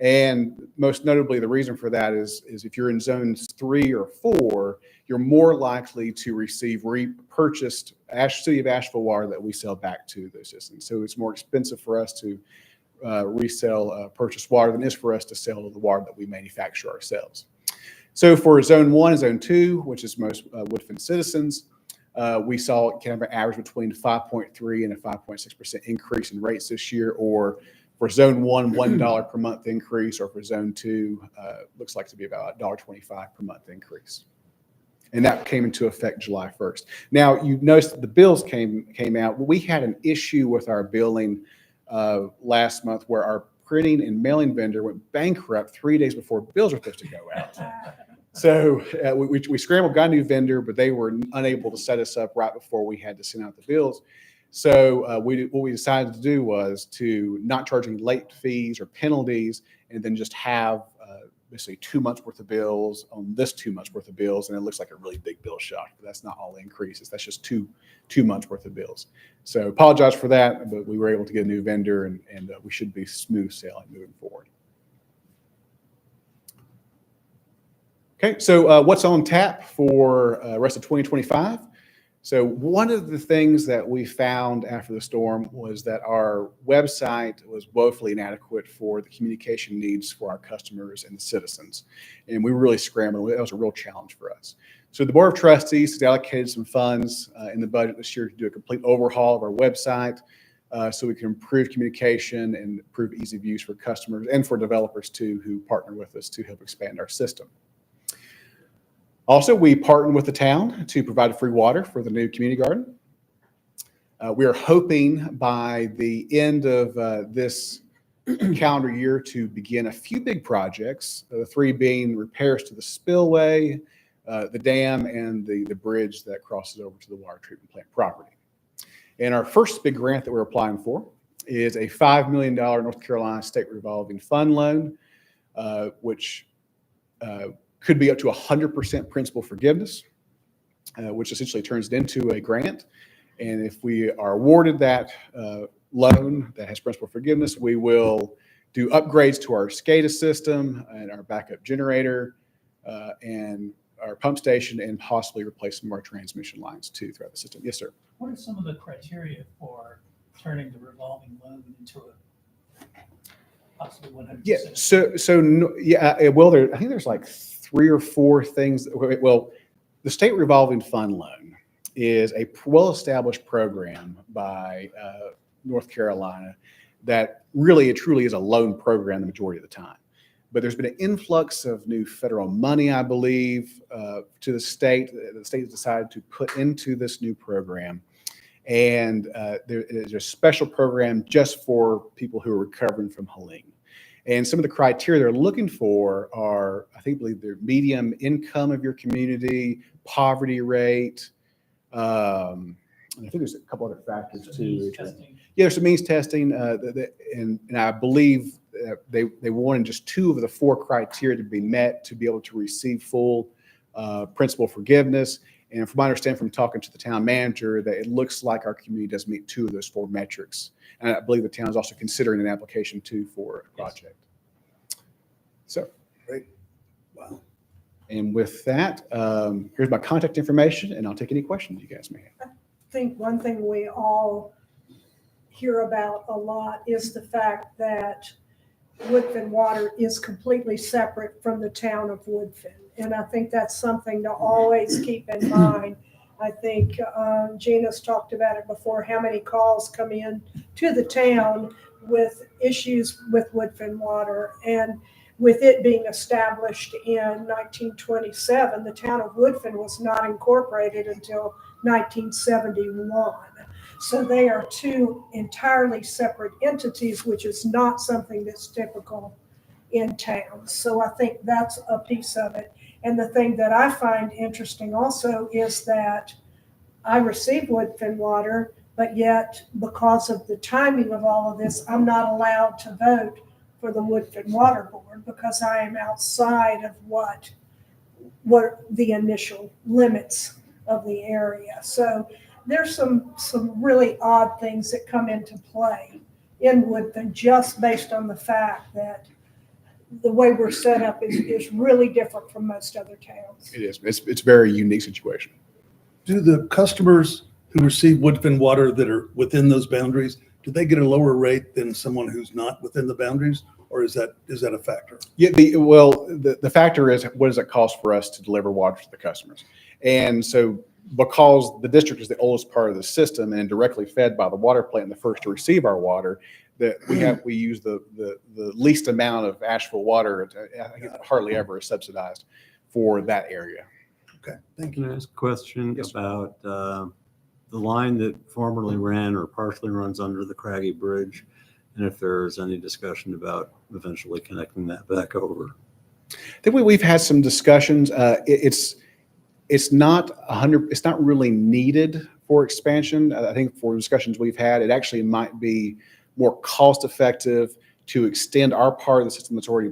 And most notably, the reason for that is if you're in zones 3 or 4, you're more likely to receive repurchased City of Asheville water that we sell back to those citizens. So it's more expensive for us to resell purchased water than it is for us to sell the water that we manufacture ourselves. So for Zone 1 and Zone 2, which is most Woodfin citizens, we saw kind of an average between 5.3 and a 5.6% increase in rates this year, or for Zone 1, $1 per month increase, or for Zone 2, looks like to be about $1.25 per month increase. And that came into effect July 1st. Now, you noticed that the bills came out. We had an issue with our billing last month where our printing and mailing vendor went bankrupt 3 days before bills were supposed to go out. So we scrambled, got a new vendor, but they were unable to set us up right before we had to send out the bills. So what we decided to do was to not charge any late fees or penalties, and then just have basically 2 months worth of bills on this 2 months worth of bills, and it looks like a really big bill shock. But that's not all the increases. That's just two months worth of bills. So apologize for that, but we were able to get a new vendor, and we should be smooth sailing moving forward. Okay, so what's on tap for rest of 2025? So one of the things that we found after the storm was that our website was woefully inadequate for the communication needs for our customers and the citizens. And we were really scrambling. That was a real challenge for us. So the Board of Trustees has allocated some funds in the budget this year to do a complete overhaul of our website so we can improve communication and improve ease of use for customers and for developers too, who partner with us to help expand our system. Also, we partnered with the town to provide free water for the new community garden. We are hoping by the end of this calendar year to begin a few big projects, the 3 being repairs to the spillway, the dam, and the bridge that crosses over to the water treatment plant property. And our first big grant that we're applying for is a $5 million North Carolina State Revolving Fund loan, which could be up to 100% principal forgiveness, which essentially turns it into a grant. And if we are awarded that loan that has principal forgiveness, we will do upgrades to our SCADA system and our backup generator and our pump station, and possibly replace some of our transmission lines too throughout the system. Yes, sir. What are some of the criteria for turning the revolving loan into a possibly 100%? Yeah. Well, I think there's like 3 or 4 things. Well, the State Revolving Fund loan is a well-established program by North Carolina that really, it truly is a loan program the majority of the time. But there's been an influx of new federal money, I believe, to the state. The state has decided to put into this new program. And there's a special program just for people who are recovering from Helene. And some of the criteria they're looking for are, I believe they're medium income of your community, poverty rate. And I think there's a couple other factors too. Yeah, there's some means testing. And I believe they wanted just 2 of the 4 criteria to be met to be able to receive full principal forgiveness. And from my understanding from talking to the town manager, that it looks like our community does meet 2 of those 4 metrics. And I believe the town is also considering an application too for a project. So, Great. Wow. And with that, here's my contact information, and I'll take any questions you guys may have. I think one thing we all hear about a lot is the fact that Woodfin Water is completely separate from the town of Woodfin. And I think that's something to always keep in mind. I think Gina's talked about it before, how many calls come in to the town with issues with Woodfin Water. And with it being established in 1927, the town of Woodfin was not incorporated until 1971. So they are two entirely separate entities, which is not something that's typical in towns. So I think that's a piece of it. And the thing that I find interesting also is that I receive Woodfin water, but yet because of the timing of all of this, I'm not allowed to vote for the Woodfin Water Board because I am outside of what were the initial limits of the area. So there's some really odd things that come into play in Woodfin just based on the fact that the way we're set up is really different from most other towns. It is. It's a very unique situation. Do the customers who receive Woodfin water that are within those boundaries, do they get a lower rate than someone who's not within the boundaries? Or is that a factor? Yeah, the factor is, what does it cost for us to deliver water to the customers? And so because the district is the oldest part of the system and directly fed by the water plant and the first to receive our water, that we use the least amount of Asheville water. I think hardly ever is subsidized for that area. Okay, thank you. Can I ask a question Yes, sir. about the line that formerly ran or partially runs under the Craggy Bridge, and if there's any discussion about eventually connecting that back over? I think we've had some discussions. It's not really needed for expansion. I think for discussions we've had, it actually might be more cost effective to extend our part of the system that's already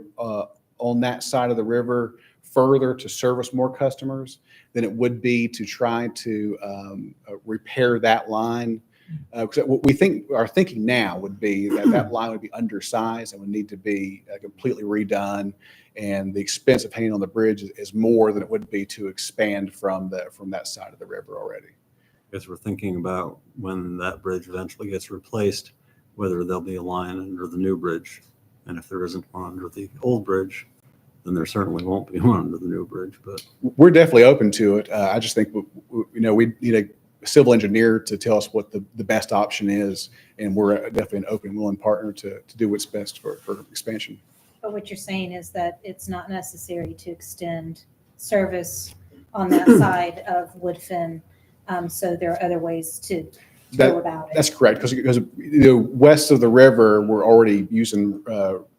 on that side of the river further to service more customers than it would be to try to repair that line. What our thinking now would be that line would be undersized and would need to be completely redone, and the expense of hanging on the bridge is more than it would be to expand from that side of the river already. I guess we're thinking about when that bridge eventually gets replaced, whether there'll be a line under the new bridge. And if there isn't one under the old bridge, then there certainly won't be one under the new bridge. But We're definitely open to it. I just think we need a civil engineer to tell us what the best option is, and we're definitely an open and willing partner to do what's best for expansion. But what you're saying is that it's not necessary to extend service on that side of Woodfin. So there are other ways to go about it. That's correct, because west of the river, we're already using,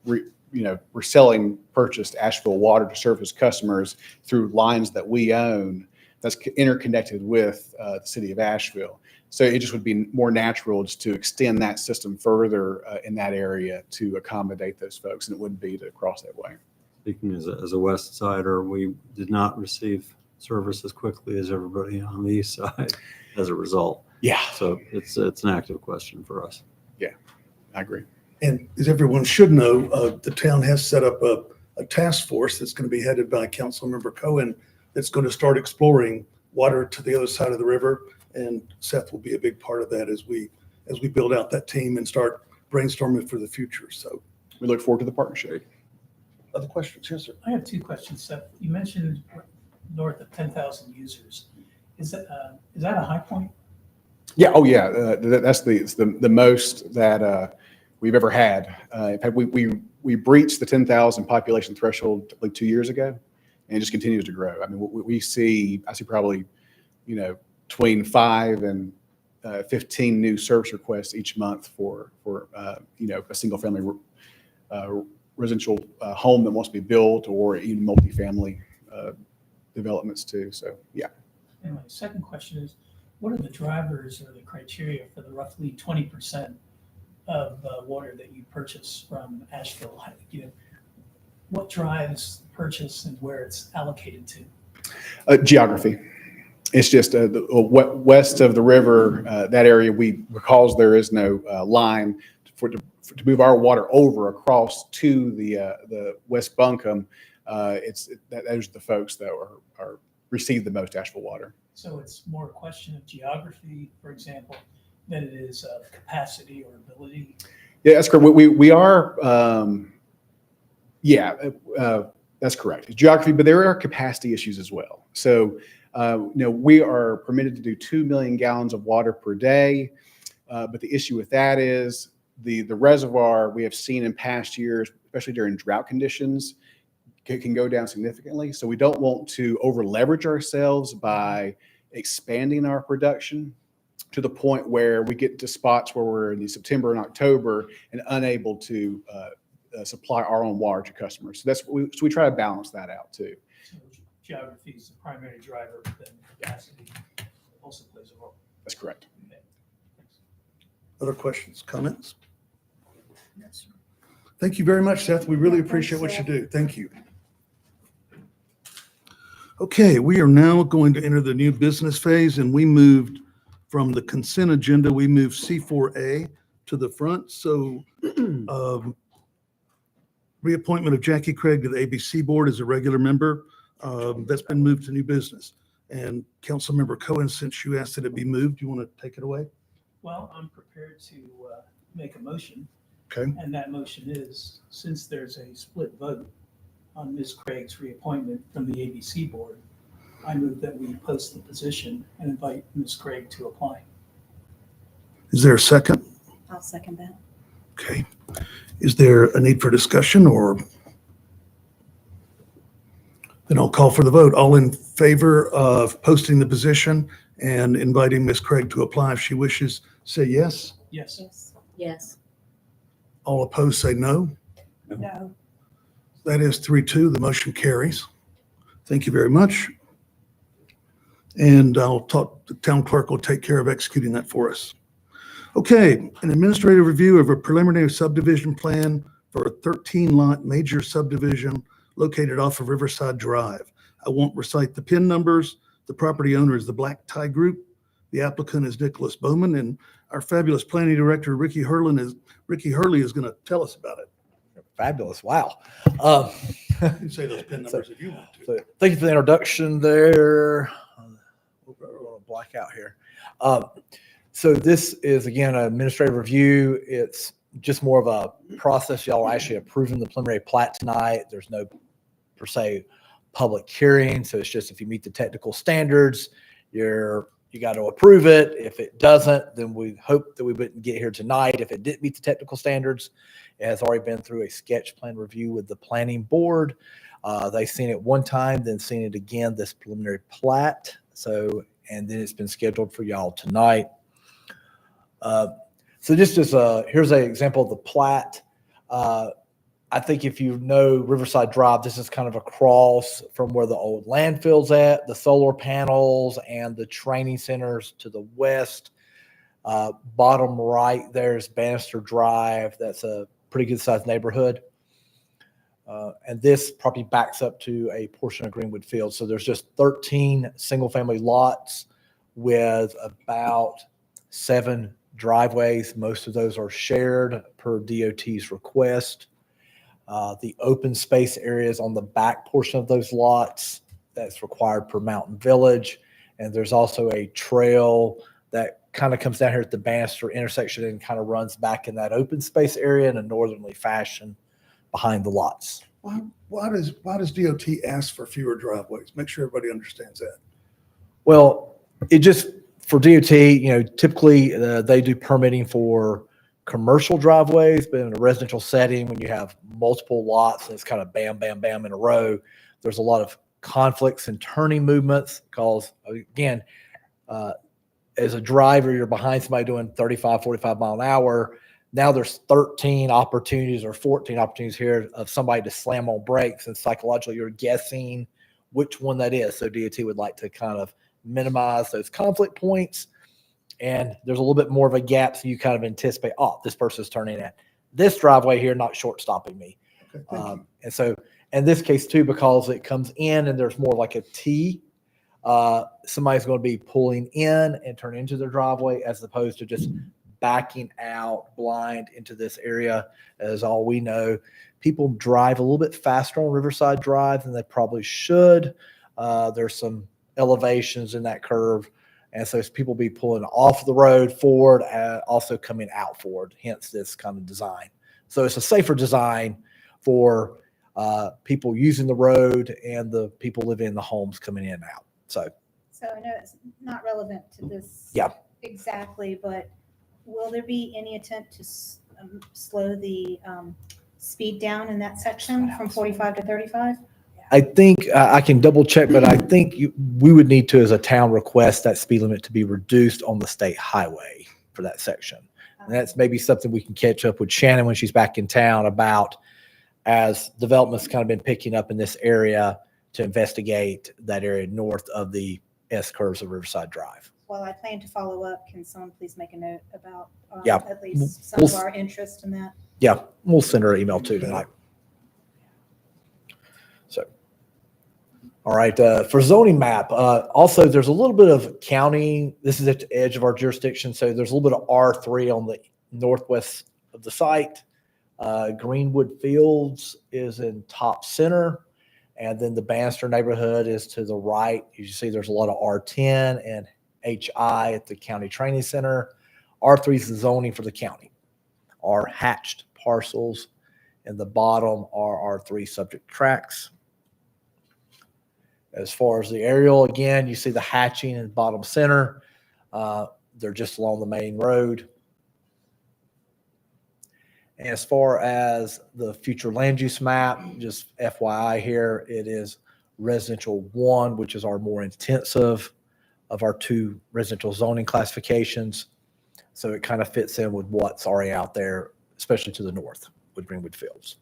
we're selling purchased Asheville water to service customers through lines that we own that's interconnected with the city of Asheville. So it just would be more natural just to extend that system further in that area to accommodate those folks, and it wouldn't be to cross that way. speaking as a west sider, we did not receive service as quickly as everybody on the east side as a result. Yeah, So it's an active question for us. I agree. And as everyone should know, the town has set up a task force that's going to be headed by Councilmember Cohen that's going to start exploring water to the other side of the river. And Seth will be a big part of that as we build out that team and start brainstorming for the future. So We look forward to the partnership. other questions? Yes, sir. I have two questions, Seth. You mentioned north of 10,000 users. Is that a high point? Yeah. Oh, yeah. That's the most that we've ever had. In fact, we breached the 10,000 population threshold like 2 years ago, and it just continues to grow. I mean, I see probably, between 5 and 15 new service requests each month for a single family residential home that wants to be built, or even multifamily developments too. So yeah. And my second question is, what are the drivers or the criteria for the roughly 20% of water that you purchase from Asheville? What drives purchase and where it's allocated to? Geography. It's just west of the river, that area, because there is no line to move our water over across to the West Buncombe. Those are the folks that are receive the most Asheville water. So it's more a question of geography, for example, than it is of capacity or ability. Yeah, that's correct. We are, that's correct. It's geography, but there are capacity issues as well. So, we are permitted to do 2 million gallons of water per day. But the issue with that is the reservoir we have seen in past years, especially during drought conditions, can go down significantly. So we don't want to over leverage ourselves by expanding our production to the point where we get to spots where we're in the September and October and unable to supply our own water to customers. So so we try to balance that out too. So geography is the primary driver, but then capacity also plays a role. That's correct. Okay. Thanks. Other questions, comments? Thank you very much, Seth. We really appreciate what you do. Thank you. Okay, we are now going to enter the new business phase, and we moved from the consent agenda, we moved C4A to the front. So reappointment of Jackie Craig to the ABC Board as a regular member. That's been moved to new business. And Councilmember Cohen, since you asked that it be moved, you want to take it away? Well, I'm prepared to make a motion. Okay. And that motion is, since there's a split vote on Ms. Craig's reappointment from the ABC Board, I move that we post the position and invite Ms. Craig to apply. Is there a second? I'll second that. Okay. Is there a need for discussion, or? Then I'll call for the vote. All in favor of posting the position and inviting Ms. Craig to apply if she wishes, say yes. Yes. Yes. Yes. All opposed, say no. No. That is 3-2. The motion carries. Thank you very much. And I'll talk, the town clerk will take care of executing that for us. Okay, an administrative review of a preliminary subdivision plan for a 13-lot major subdivision located off of Riverside Drive. I won't recite the PIN numbers. The property owner is the Black Tie Group. The applicant is Nicholas Bowman, and our fabulous planning director, Ricky Hurley, is going to tell us about it. Fabulous. Wow. You can say those PIN numbers if you want to. So thank you for the introduction there. We'll black out here. So this is, again, an administrative review. It's just more of a process. Y'all are actually approving the preliminary plat tonight. There's no, per se, public hearing. So it's just if you meet the technical standards, you got to approve it. If it doesn't, then we hope that we wouldn't get here tonight. If it didn't meet the technical standards, it has already been through a sketch plan review with the planning board. They've seen it one time, then seen it again, this preliminary plat. So, and then it's been scheduled for y'all tonight. So just as here's an example of the plat. I think if you know Riverside Drive, this is kind of across from where the old landfill's at, the solar panels and the training centers to the west. Bottom right, there's Bannister Drive. That's a pretty good sized neighborhood. And this property backs up to a portion of Greenwood Field. So there's just 13 single family lots with about 7 driveways. Most of those are shared per DOT's request. The open space areas on the back portion of those lots, that's required per Mountain Village. And there's also a trail that kind of comes down here at the Bannister intersection and kind of runs back in that open space area in a northerly fashion behind the lots. Why does DOT ask for fewer driveways? Make sure everybody understands that. Well, it just, for DOT, typically they do permitting for commercial driveways, but in a residential setting, when you have multiple lots and it's kind of bam, bam, bam in a row, there's a lot of conflicts and turning movements because, again, as a driver, you're behind somebody doing 35, 45 mile an hour. Now there's 13 opportunities or 14 opportunities here of somebody to slam on brakes, and psychologically you're guessing which one that is. So DOT would like to kind of minimize those conflict points. And there's a little bit more of a gap, so you kind of anticipate, oh, this person's turning at this driveway here, not short stopping me. Okay, and so in this case too, because it comes in and there's more like a T, somebody's going to be pulling in and turning into their driveway as opposed to just backing out blind into this area. As all we know, people drive a little bit faster on Riverside Drive than they probably should. There's some elevations in that curve. And so people be pulling off the road forward and also coming out forward, hence this kind of design. So it's a safer design for people using the road and the people living in the homes coming in and out. So I know it's not relevant to this Yeah. exactly, but will there be any attempt to slow the speed down in that section from 45 to 35? I think I can double check, but I think we would need to, as a town, request that speed limit to be reduced on the state highway for that section. And that's maybe something we can catch up with Shannon when she's back in town about, as development's kind of been picking up in this area, to investigate that area north of the S curves of Riverside Drive. Well, I plan to follow up. Can someone please make a note about Yeah. at least some We'll- of our interest in that? Yeah, we'll send her an email too tonight. So, all right, for zoning map, also there's a little bit of county. This is at the edge of our jurisdiction, so there's a little bit of R3 on the northwest of the site. Greenwood Fields is in top center, and then the Bannister neighborhood is to the right. You see there's a lot of R10 and HI at the county training center. R3 is the zoning for the county. Our hatched parcels in the bottom are R3 subject tracts. As far as the aerial, again, you see the hatching in the bottom center. They're just along the main road. And as far as the future land use map, just FYI here, it is residential 1, which is our more intensive of our 2 residential zoning classifications. So it kind of fits in with what's already out there, especially to the north with Greenwood Fields.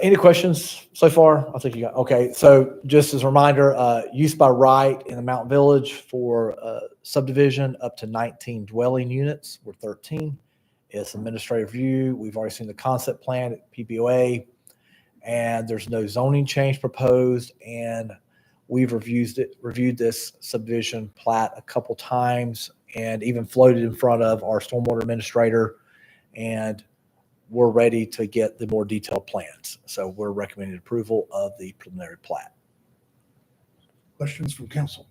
Any questions so far? I think you got, okay. So just as a reminder, use by right in the Mountain Village for subdivision up to 19 dwelling units. We're 13. It's administrative review. We've already seen the concept plan at PBOA, and there's no zoning change proposed. And we've reviewed this subdivision plat a couple times and even floated in front of our stormwater administrator, and we're ready to get the more detailed plans. So we're recommending approval of the preliminary plat. Questions from council?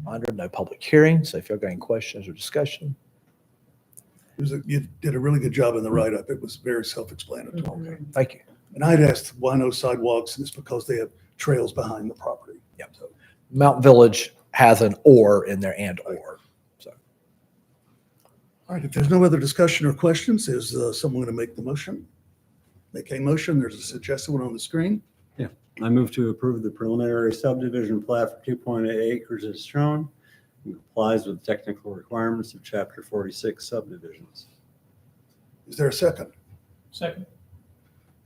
Under no public hearing, so if you've got any questions or discussion. You did a really good job in the write-up. It was very self-explanatory. Thank you. And I'd asked why no sidewalks, and it's because they have trails behind the property. Yep. So, Mountain Village has an or in there, and or. So all right, if there's no other discussion or questions, is someone going to make the motion? Make a motion. There's a suggested one on the screen. I move to approve the preliminary subdivision plat for 2.8 acres as shown and complies with technical requirements of Chapter 46 subdivisions. Is there a second? Second.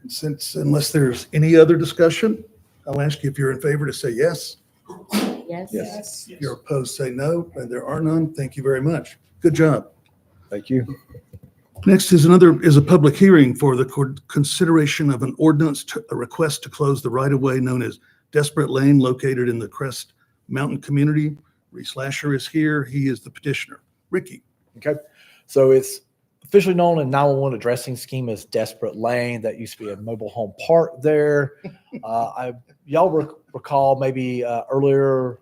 And unless there's any other discussion, I'll ask you if you're in favor to say yes. Yes. Yes. If you're opposed, say no. And there are none. Thank you very much. Good job. thank you. Next is a public hearing for the consideration of an ordinance, a request to close the right-of-way known as Desperate Lane located in the Crest Mountain community. Reese Lasher is here. He is the petitioner. Ricky. Okay. So it's officially known in 911 addressing scheme as Desperate Lane. That used to be a mobile home park there. Y'all recall maybe earlier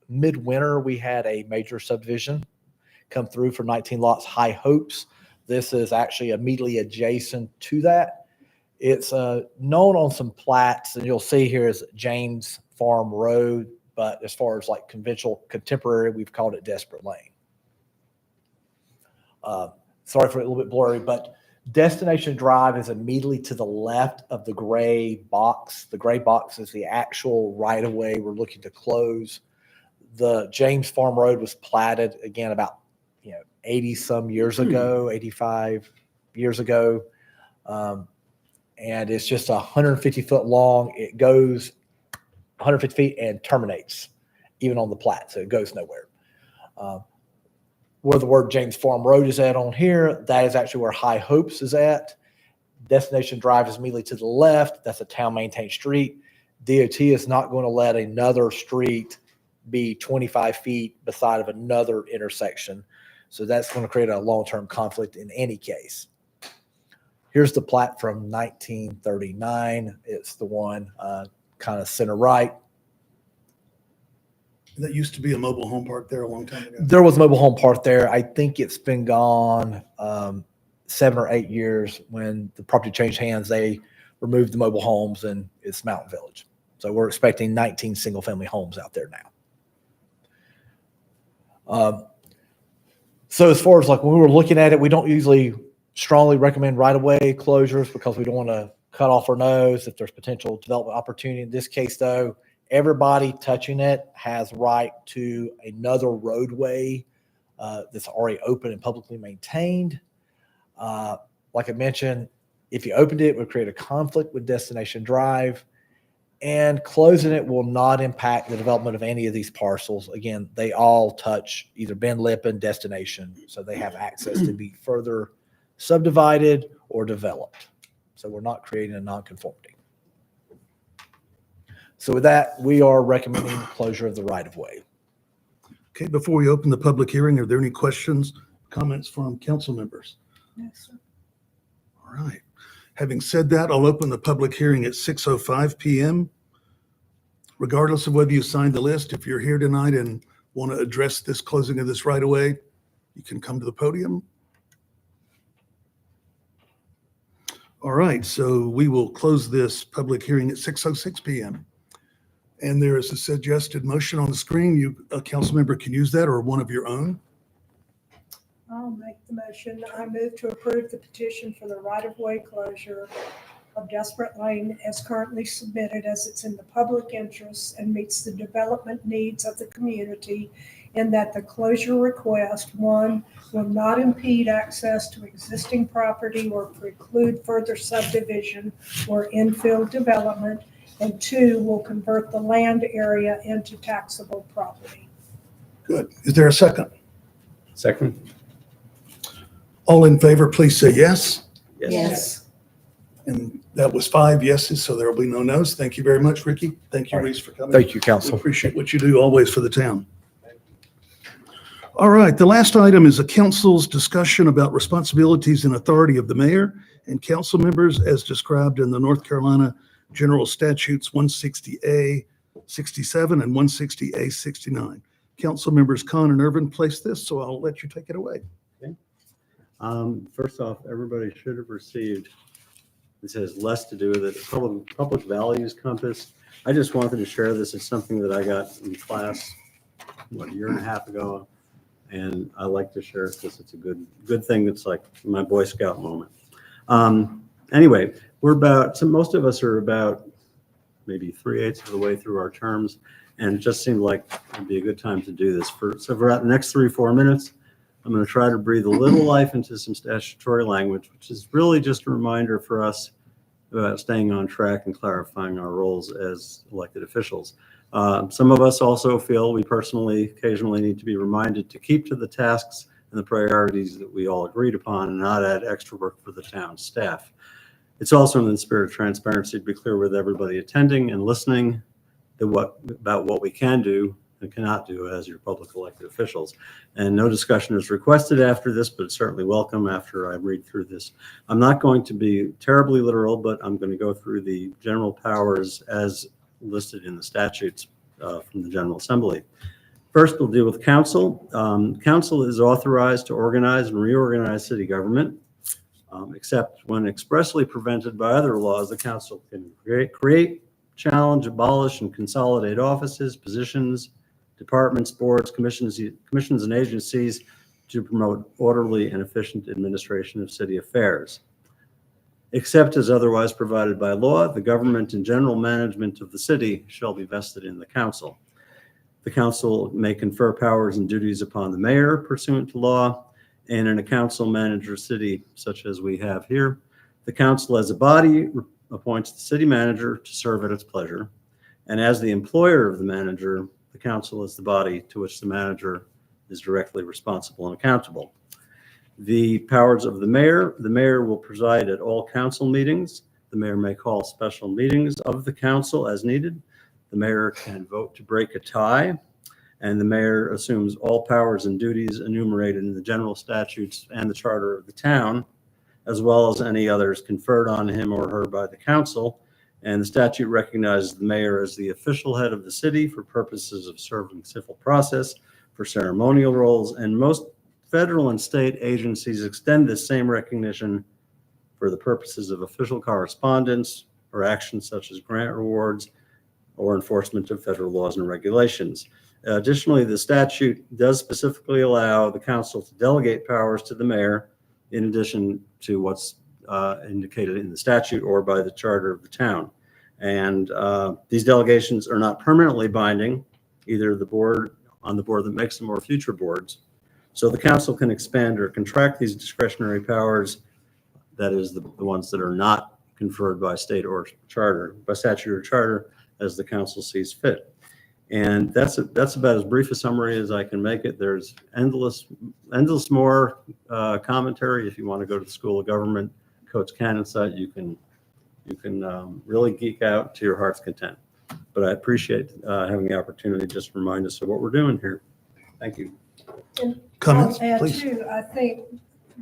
midwinter, we had a major subdivision come through for 19 lots, High Hopes. This is actually immediately adjacent to that. It's known on some plats, and you'll see here is James Farm Road, but as far as like conventional contemporary, we've called it Desperate Lane. Sorry for a little bit blurry, but Destination Drive is immediately to the left of the gray box. The gray box is the actual right-of-way we're looking to close. The James Farm Road was platted, again, about 80 some years ago, 85 years ago. And it's just 150 foot long. It goes 150 feet and terminates even on the plat. So it goes nowhere. Where the word James Farm Road is at on here, that is actually where High Hopes is at. Destination Drive is immediately to the left. That's a town maintained street. DOT is not going to let another street be 25 feet beside of another intersection. So that's going to create a long-term conflict in any case. Here's the plat from 1939. It's the one kind of center right. That used to be a mobile home park there a long time ago. There was a mobile home park there. I think it's been gone 7 or 8 years. When the property changed hands, they removed the mobile homes, and it's Mountain Village. So we're expecting 19 single-family homes out there now. So as far as like when we were looking at it, we don't usually strongly recommend right-of-way closures because we don't want to cut off our nose if there's potential development opportunity. In this case, though, everybody touching it has right to another roadway that's already open and publicly maintained. Like I mentioned, if you opened it, it would create a conflict with Destination Drive, and closing it will not impact the development of any of these parcels. Again, they all touch either Ben Lippen, Destination, so they have access to be further subdivided or developed. So we're not creating a nonconformity. So with that, we are recommending closure of the right-of-way. Okay, before we open the public hearing, are there any questions, comments from council members? Yes, sir. All right. Having said that, I'll open the public hearing at 6:05 PM. Regardless of whether you signed the list, if you're here tonight and want to address this closing of this right away, you can come to the podium. All right, so we will close this public hearing at 6:06 PM. And there is a suggested motion on the screen. You, a council member, can use that or one of your own. I'll make the motion. I move to approve the petition for the right-of-way closure of Desperate Lane as currently submitted, as it's in the public interest and meets the development needs of the community, in that the closure request, one, will not impede access to existing property or preclude further subdivision or infill development, and two, will convert the land area into taxable property. Good. Is there a second? Second. All in favor, please say yes. Yes. And that was 5 yeses, so there will be no nos. Thank you very much, Ricky. Thank you, All right. Reese, for coming. Thank you, We council. appreciate what you do always for the town. All right, the last item is a council's discussion about responsibilities and authority of the mayor and council members as described in the North Carolina General Statutes 160A 67 and 160A 69. Council members Khan and Irvin placed this, so I'll let you take it away. First off, everybody should have received, this has less to do with it, public values compass. I just wanted to share this. It's something that I got in class, a year and a half ago. And I like to share it because it's a good thing. It's like my Boy Scout moment. Anyway, most of us are about maybe 3/8 of the way through our terms. And it just seemed like it'd be a good time to do this. So for the next 3-4 minutes, I'm going to try to breathe a little life into some statutory language, which is really just a reminder for us about staying on track and clarifying our roles as elected officials. Some of us also feel we personally occasionally need to be reminded to keep to the tasks and the priorities that we all agreed upon and not add extra work for the town staff. It's also in the spirit of transparency to be clear with everybody attending and listening about what we can do and cannot do as your public elected officials. And no discussion is requested after this, but it's certainly welcome after I read through this. I'm not going to be terribly literal, but I'm going to go through the general powers as listed in the statutes from the General Assembly. First, we'll deal with council. Council is authorized to organize and reorganize city government, except when expressly prevented by other laws. The council can create, challenge, abolish, and consolidate offices, positions, departments, boards, commissions, and agencies to promote orderly and efficient administration of city affairs. Except as otherwise provided by law, the government and general management of the city shall be vested in the council. The council may confer powers and duties upon the mayor pursuant to law, and in a council manager city such as we have here, the council as a body appoints the city manager to serve at its pleasure, and as the employer of the manager, the council is the body to which the manager is directly responsible and accountable. The powers of the mayor will preside at all council meetings. The mayor may call special meetings of the council as needed. The mayor can vote to break a tie, and the mayor assumes all powers and duties enumerated in the general statutes and the charter of the town, as well as any others conferred on him or her by the council. And the statute recognizes the mayor as the official head of the city for purposes of serving civil process, for ceremonial roles, and most federal and state agencies extend this same recognition for the purposes of official correspondence or actions such as grant rewards or enforcement of federal laws and regulations. Additionally, the statute does specifically allow the council to delegate powers to the mayor in addition to what's indicated in the statute or by the charter of the town. And these delegations are not permanently binding, either on the board that makes them or future boards. So the council can expand or contract these discretionary powers, that is the ones that are not conferred by state or charter, by statute or charter, as the council sees fit. And that's about as brief a summary as I can make it. There's endless more commentary. If you want to go to the School of Government, Coach Cannon's site, you can really geek out to your heart's content. But I appreciate having the opportunity to just remind us of what we're doing here. Thank you. And Comments, I'll add please. too, I think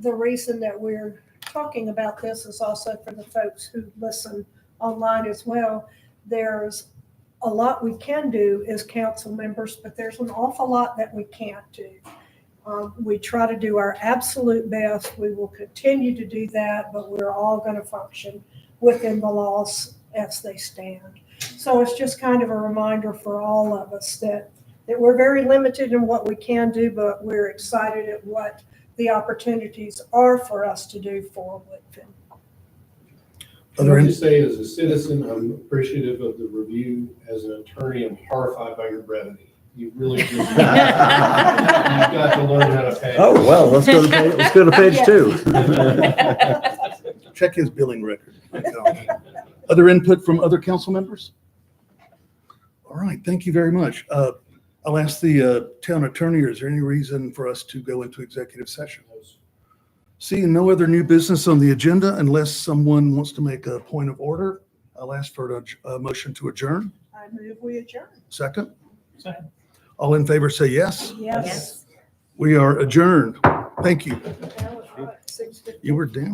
the reason that we're talking about this is also for the folks who listen online as well. There's a lot we can do as council members, but there's an awful lot that we can't do. We try to do our absolute best. We will continue to do that, but we're all going to function within the laws as they stand. So it's just kind of a reminder for all of us that we're very limited in what we can do, but we're excited at what the opportunities are for us to do for Woodfin. Other I'd in- just say, as a citizen, I'm appreciative of the review. As an attorney, I'm horrified by your brevity. You really just, you've got to learn how to pay. Oh, well, let's go to page two. Check his billing record. Other input from other council members? All right, thank you very much. I'll ask the town attorney, is there any reason for us to go into executive session? Seeing no other new business on the agenda, unless someone wants to make a point of order, I'll ask for a motion to adjourn. I move we adjourn. Second? Second. All in favor say yes. Yes. We are adjourned. Thank you. That was right, 6:50. You were down.